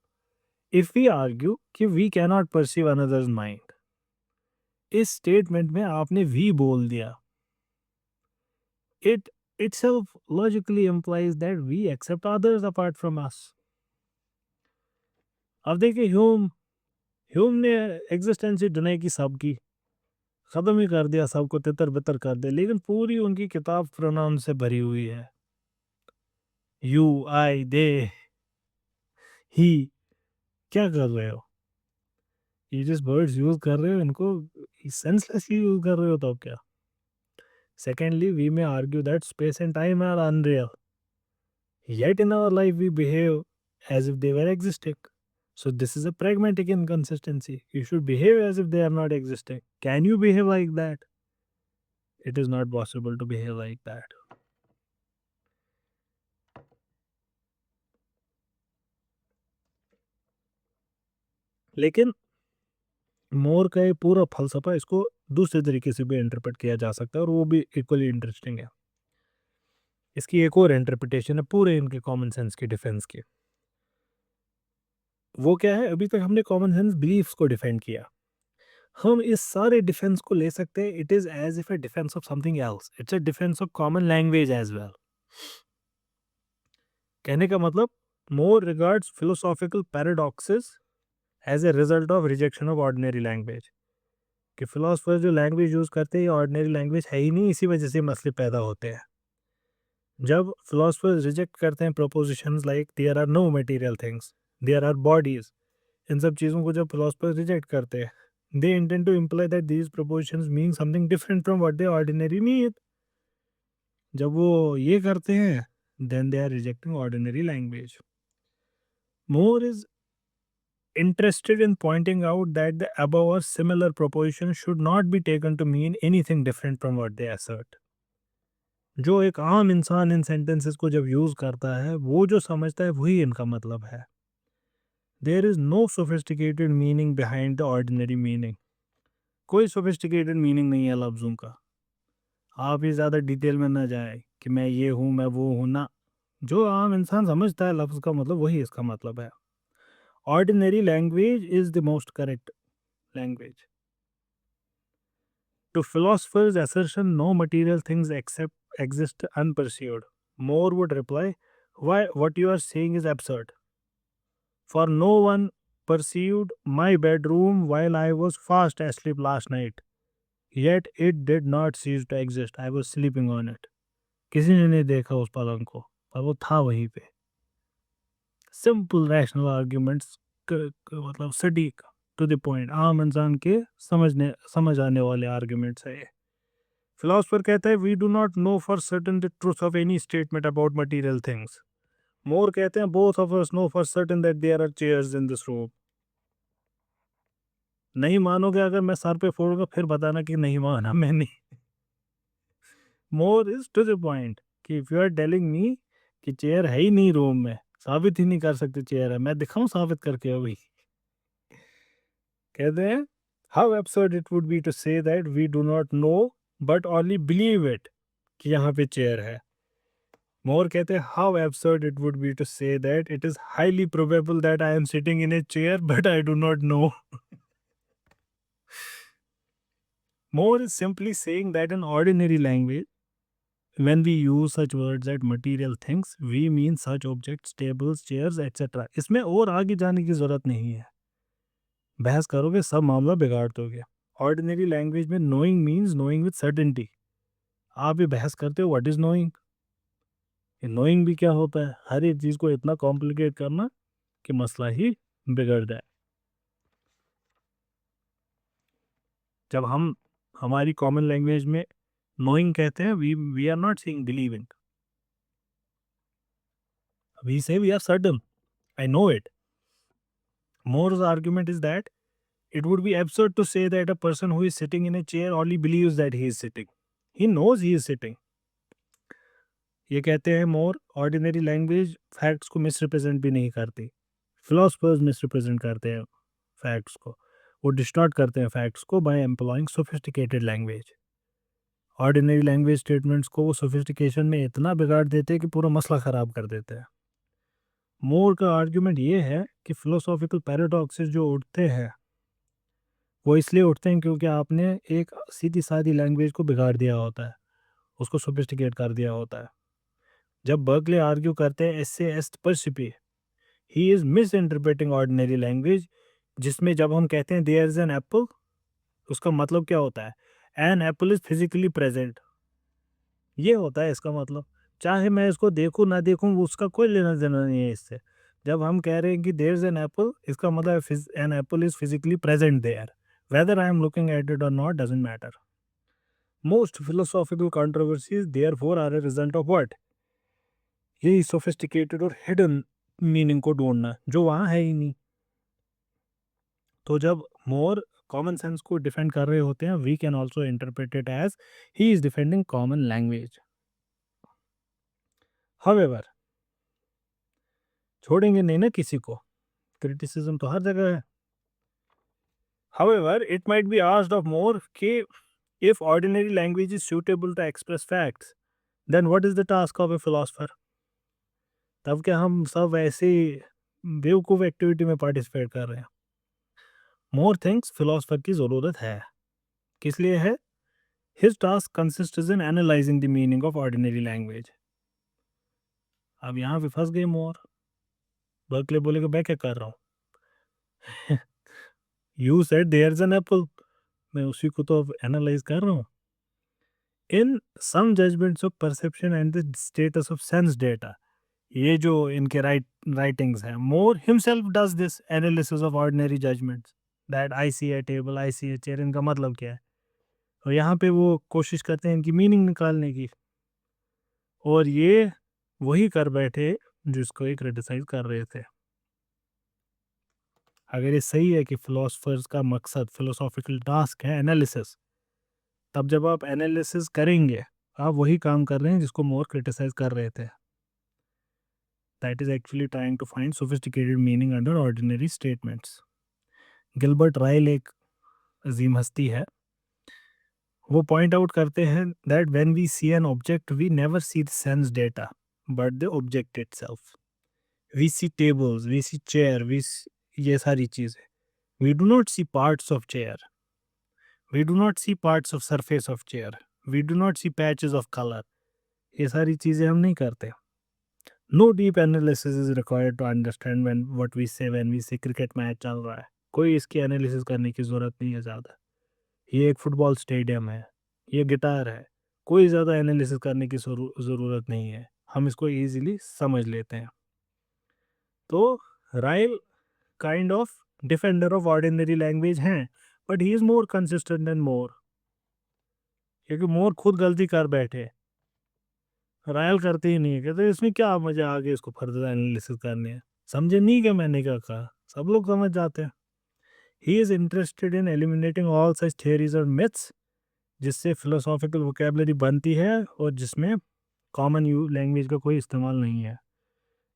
if we argue कि we can not perceive another's mind, इस स्टेटमेंट में आपने वी बोल दिया, it itself logically implies that we accept others apart from us. अब देखिए Hume, Hume ने existence ही deny की सबकी, खत्म ही कर दिया सबको, तितर बितर कर दिया, लेकिन पूरी उनकी किताब प्रोनाउन से भरी हुई है, यू आई दे ही। क्या कर रहे हो, ये जिस वर्ड्स यूज कर रहे हो इनको सेंसलेसली यूज कर रहे हो, तो क्या। Secondly we may argue that space and time are unreal, yet in our life we behave as if they were existing. So this is a pragmatic inconsistency. You should behave as if they are not existing. Can you behave like that? It is not possible to behave like that. लेकिन मोर का ये पूरा फलसफा इसको दूसरे तरीके से भी interpret किया जा सकता है और वो भी इक्वली इंटरेस्टिंग है। इसकी एक और इंटरप्रिटेशन है पूरे इनके कॉमन सेंस के डिफेंस की। वो क्या है, अभी तक हमने कॉमन सेंस बिलीफ्स को डिफेंड किया, हम इस सारे डिफेंस को ले सकते हैं, it is as if a defence of something else, it's a defence of common language as well. कहने का मतलब Moore regards philosophical paradoxes as a result of rejection of ordinary language, कि फिलोसफर जो language use करते हैं ये ordinary language है ही नहीं, इसी वजह से मसले पैदा होते हैं। जब फिलोसफर्स रिजेक्ट करते हैं propositions like there are no material things, there are bodies, इन सब चीज़ों को जब फिलोसफर्स रिजेक्ट करते हैं, they intend to imply that these propositions mean something different from what they ordinarily mean. जब वो ये करते हैं then they are rejecting ordinary language. Moore is interested in pointing out that the above or similar propositions should not be taken to mean anything different from what they assert. जो एक आम इंसान इन sentences को जब use करता है वो जो समझता है वही इनका मतलब है। There is no sophisticated meaning behind the ordinary meaning. कोई सोफिस्टिकेटेड मीनिंग नहीं है लफ्ज़ों का। आप ही ज़्यादा डिटेल में ना जाए कि मैं ये हूँ मैं वो हूँ ना। जो आम इंसान समझता है लफ्ज़ का मतलब वही इसका मतलब है। Ordinary language is the most correct language. To philosophers' assertion, no material things except exist unperceived. More would reply, why what you are saying is absurd. For no one perceived my bedroom while I was fast asleep last night. Yet it did not cease to exist. I was sleeping on it. किसी ने नहीं देखा उस पलंग को पर वो था वहीं पे। सिंपल रैशनल आर्ग्यूमेंट्स मतलब सटीक टू द पॉइंट आम इंसान के समझ आने वाले आर्ग्यूमेंट्स है ये। फिलोसफर कहता है we do not know for certain the truth of any statement about material things. Moore कहते हैं both of us know for certain that there are chairs in this room. नहीं मानोगे अगर मैं सर पे फोड़ूंगा फिर बताना कि नहीं माना मैंने। Moore is to the point कि if you are telling me कि चेयर है ही नहीं रूम में, साबित ही नहीं कर सकते चेयर है, मैं दिखाऊं साबित करके अभी। कहते हैं how absurd it would be to say that we do not know but only believe it कि यहाँ पे चेयर है। मोर कहते हैं how absurd it would be to say that it is highly probable that I am sitting in a chair but I do not know. Moore is simply saying that in ordinary language when we use such words as material things we mean such objects tables chairs etc। इसमें और आगे जाने की जरूरत नहीं है। बहस करोगे सब मामला बिगाड़ दोगे। ऑर्डिनरी लैंग्वेज में knowing means knowing with certainty. आप ये बहस करते हो व्हाट इज नोइंग। नोइंग भी क्या होता है, हर एक चीज को इतना कॉम्प्लिकेट करना कि मसला ही बिगड़ जाए। जब हम हमारी कॉमन लैंग्वेज में नोइंग कहते हैं we are not saying believing, we say we are certain I know it. Moore's argument is that it would be absurd to say that a person who is sitting in a chair only believes that he is sitting. He knows he is sitting. ये कहते हैं मोर ordinary language facts को misrepresent भी नहीं करती। Philosophers misrepresent करते हैं facts को, वो डिस्टॉर्ट करते हैं फैक्ट्स को by employing sophisticated language. Ordinary language statements को वो सोफिस्टिकेशन में इतना बिगाड़ देते हैं कि पूरा मसला ख़राब कर देते हैं। मोर का आर्ग्यूमेंट ये है कि फिलोसॉफिकल पैराडॉक्सेस जो उठते हैं वो इसलिए उठते हैं क्योंकि आपने एक सीधी सादी लैंग्वेज को बिगाड़ दिया होता है, उसको सोफिस्टिकेट कर दिया होता है। जब बर्कले आर्ग्यू करते हैं एसे एस्ट परसिपी he is misinterpreting ordinary language, जिसमें जब हम कहते हैं देयर इज एन एप्पल, उसका मतलब क्या होता है, an apple is physically present. ये होता है इसका मतलब, चाहे मैं इसको देखूं ना देखूं उसका कोई लेना देना नहीं है इससे। जब हम कह रहे हैं कि देयर इज एन एप्पल, इसका मतलब an apple is physically present there, whether I am looking at it or not doesn't matter. Most philosophical controversies therefore are a result of what? यही sophisticated और hidden meaning को ढूंढना जो वहाँ है ही नहीं। तो जब मोर कॉमन सेंस को डिफेंड कर रहे होते हैं we can also interpret it as he is defending common language. However छोड़ेंगे नहीं ना किसी को, क्रिटिसिज्म तो हर जगह है। However it might be asked of more कि if ordinary language is suitable to express facts, then what is the task of a philosopher? तब क्या हम सब ऐसी बेवकूफ़ एक्टिविटी में पार्टिसिपेट कर रहे हैं? मोर थिंग्स फिलोसफर की ज़रूरत है। किस लिए है? His task consist in analysing the meaning of ordinary language. अब यहाँ पे फंस गए मोर। बर्कले बोलेगा मैं क्या कर रहा हूँ। You said there is an apple, मैं उसी को तो अब एनालाइज कर रहा हूँ। In some judgements of perception and the status of sense data, ये जो इनके राइटिंग्स हैं, Moore himself does this analysis of ordinary judgements that I see a table I see a chair, इनका मतलब क्या है। और यहाँ पे वो कोशिश करते हैं इनकी मीनिंग निकालने की, और ये वही कर बैठे जिसको ये क्रिटिसाइज कर रहे थे। अगर ये सही है कि फिलोसफर्स का मकसद फिलोसॉफिकल टास्क है एनालिसिस, तब जब आप एनालिसिस करेंगे आप वही काम कर रहे हैं जिसको मोर क्रिटिसाइज कर रहे थे। that is actually trying to find sophisticated meaning under ordinary statements. Gilbert राइल एक अजीम हस्ती है, वो पॉइंट आउट करते हैं that when we see an object we never see the sense data but the object itself. We see tables, we see chair, ये सारी चीज़ें. We do not see parts of chair, we do not see parts of surface of chair, we do not see patches of colour. ये सारी चीज़ें हम नहीं करते. No deep analysis is required to understand when what we say cricket match चल रहा है. कोई इसकी एनालिसिस करने की ज़रूरत नहीं है ज़्यादा. ये एक फुटबॉल स्टेडियम है, ये गिटार है, कोई ज़्यादा एनालिसिस करने की ज़रूरत नहीं है, हम इसको ईज़िली समझ लेते हैं. तो Ryle kind of defender of ordinary language हैं, but he is more consistent than Moore, क्योंकि मोर खुद गलती कर बैठे, राइल करते ही नहीं है. कहते इसमें क्या मजा आगे इसको फर्दर एनालिसिस करने है, समझे नहीं कि मैंने क्या कहा, सब लोग समझ जाते हैं. He is interested in eliminating all such theories और मिथ्स, जिससे फिलोसॉफिकल वोकेबलरी बनती है और जिसमें कॉमन यू लैंग्वेज का कोई इस्तेमाल नहीं है.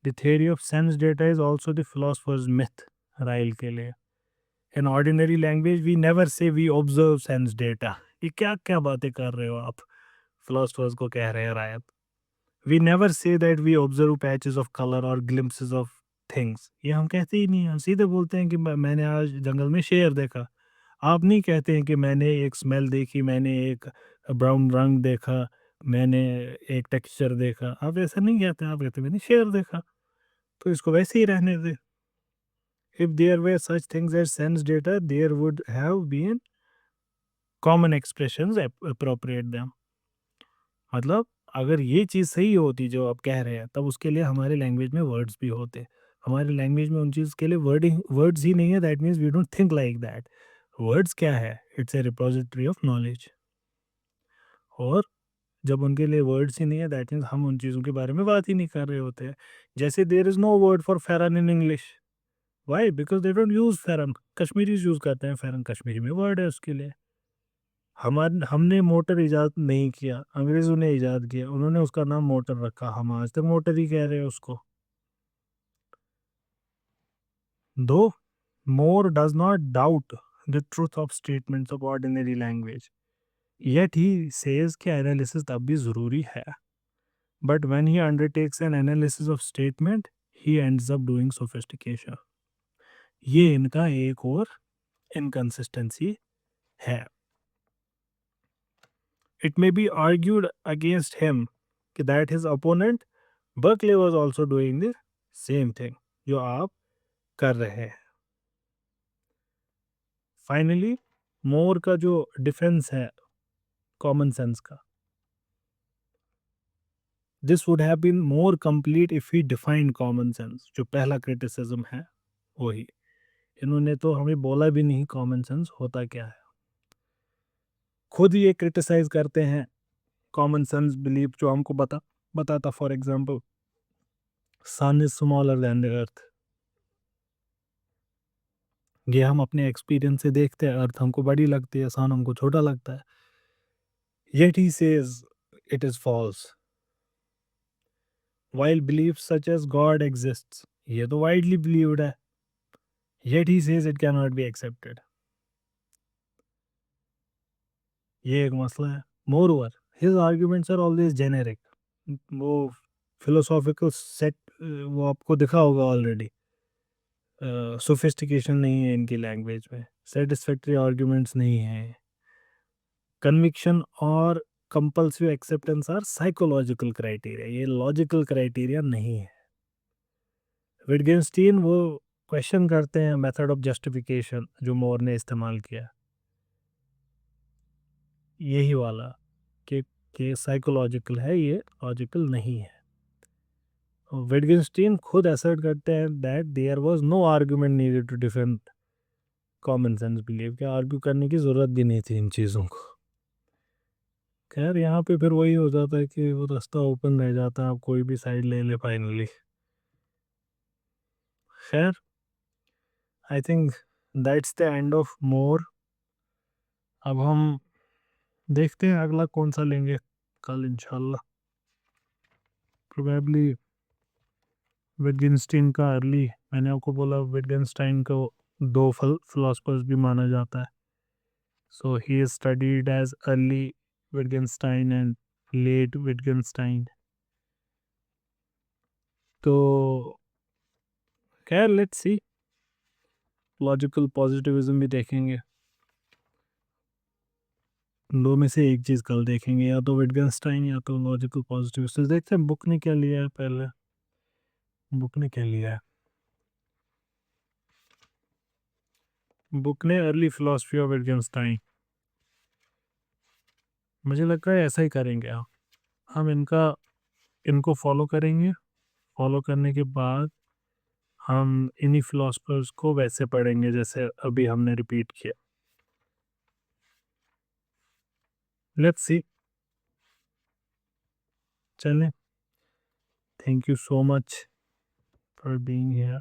The theory of sense data is also the philosophers myth Ryle के लिए. In ordinary language we never say we observe sense data. ये क्या क्या बातें कर रहे हो आप, फिलोसफर्स को कह रहे हैं Ryle. We never say that we observe patches of colour और ग्लिम्पसेस ऑफ थिंग्स. ये हम कहते ही नहीं, हम सीधे बोलते हैं कि मैंने आज जंगल में शेर देखा. आप नहीं कहते हैं कि मैंने एक स्मेल देखी, मैंने एक ब्राउन रंग देखा, मैंने एक टेक्सचर देखा. आप ऐसा नहीं कहते, आप कहते मैंने शेर देखा. तो इसको वैसे ही रहने दे. If there were such things as sense data there would have been common expressions appropriate them. मतलब अगर ये चीज़ सही होती जो आप कह रहे हैं, तब उसके लिए हमारे लैंग्वेज में वर्ड्स भी होते. हमारे लैंग्वेज में उन चीज़ के लिए वर्ड्स ही नहीं है. That means we don't think like that. Words क्या है? It's a repository of knowledge. और जब उनके लिए वर्ड्स ही नहीं है, दैट मीन्स हम उन चीज़ों के बारे में बात ही नहीं कर रहे होते हैं. जैसे there is no word for pheran in English. Why? Because they don't use pheran. Kashmiris use करते हैं फेरन, कश्मीरी में वर्ड है उसके लिए. हमने मोटर इजाद नहीं किया, अंग्रेज़ों ने इजाद किया, उन्होंने उसका नाम मोटर रखा, हम आज तक मोटर ही कह रहे हैं उसको. Though Moore does not doubt the truth of statements of ordinary language, yet he says कि एनालिसिस तब भी ज़रूरी है. But when he undertakes an analysis of statement, he ends up doing sophistication. ये इनका एक और inconsistency है. It may be argued against him कि that his opponent Berkeley was also doing the same thing जो आप कर रहे हैं. Finally, मोर का जो डिफेंस है कॉमन सेंस का, this would have been more complete if he defined common sense. जो पहला क्रिटिसिज्म है वही. इन्होंने तो हमें बोला भी नहीं कॉमन सेंस होता क्या है. खुद ये क्रिटिसाइज करते हैं कॉमन सेंस बिलीफ जो हमको बताता. For example, sun is smaller than the earth. ये हम अपने एक्सपीरियंस से देखते हैं, अर्थ हमको बड़ी लगती है, सन हमको छोटा लगता है. Yet he says it is false. While belief such as God exists, ये तो वाइडली बिलीव्ड है. Yet he says it can not be accepted. ये एक मसला है. Moreover his arguments are always generic. वो फिलोसॉफिकल सेट वो आपको दिखा होगा ऑलरेडी. सोफिस्टिकेशन नहीं है इनकी लैंग्वेज में, सेटिस्फैक्टरी आर्ग्यूमेंट्स नहीं है. कन्विक्शन और compulsive acceptance are psychological criteria, ये लॉजिकल क्राइटेरिया नहीं है. विटगेनस्टीन वो क्वेश्चन करते हैं मेथड ऑफ जस्टिफिकेशन जो मोर ने इस्तेमाल किया, यही वाला कि साइकोलॉजिकल है, ये लॉजिकल नहीं है. विटगेनस्टीन खुद असर्ट करते हैं that there was no argument needed to defend common sense believe, कि आर्ग्यू करने की ज़रूरत भी नहीं थी इन चीज़ों को. खैर यहाँ पे फिर वही हो जाता है कि वो रास्ता ओपन रह जाता है, आप कोई भी साइड ले ले फाइनली. खैर, I think that's the end of more. अब हम देखते हैं अगला कौन सा लेंगे कल इंशाल्लाह. प्रोबेबली विटगेनस्टाइन का अर्ली, मैंने आपको बोला विटगेनस्टाइन को 2 फिलोसफर्स भी माना जाता है। So he is studied as early Wittgenstein and late Wittgenstein. तो खैर लेट्स सी, लॉजिकल पॉजिटिविज्म भी देखेंगे, दो में से एक चीज़ कल देखेंगे, या तो विटगेनस्टाइन या तो लॉजिकल पॉजिटिविज्म। देखते हैं बुक ने क्या लिया है पहले, बुक ने क्या लिया है। बुक ने अर्ली फिलोसफी ऑफ विटगेनस्टाइन, मुझे लग रहा है ऐसा ही करेंगे हम इनको फॉलो करेंगे, फॉलो करने के बाद हम इन्हीं फिलोसफर्स को वैसे पढ़ेंगे जैसे अभी हमने रिपीट किया। लेट्स सी, चलें, thank you so much for being here.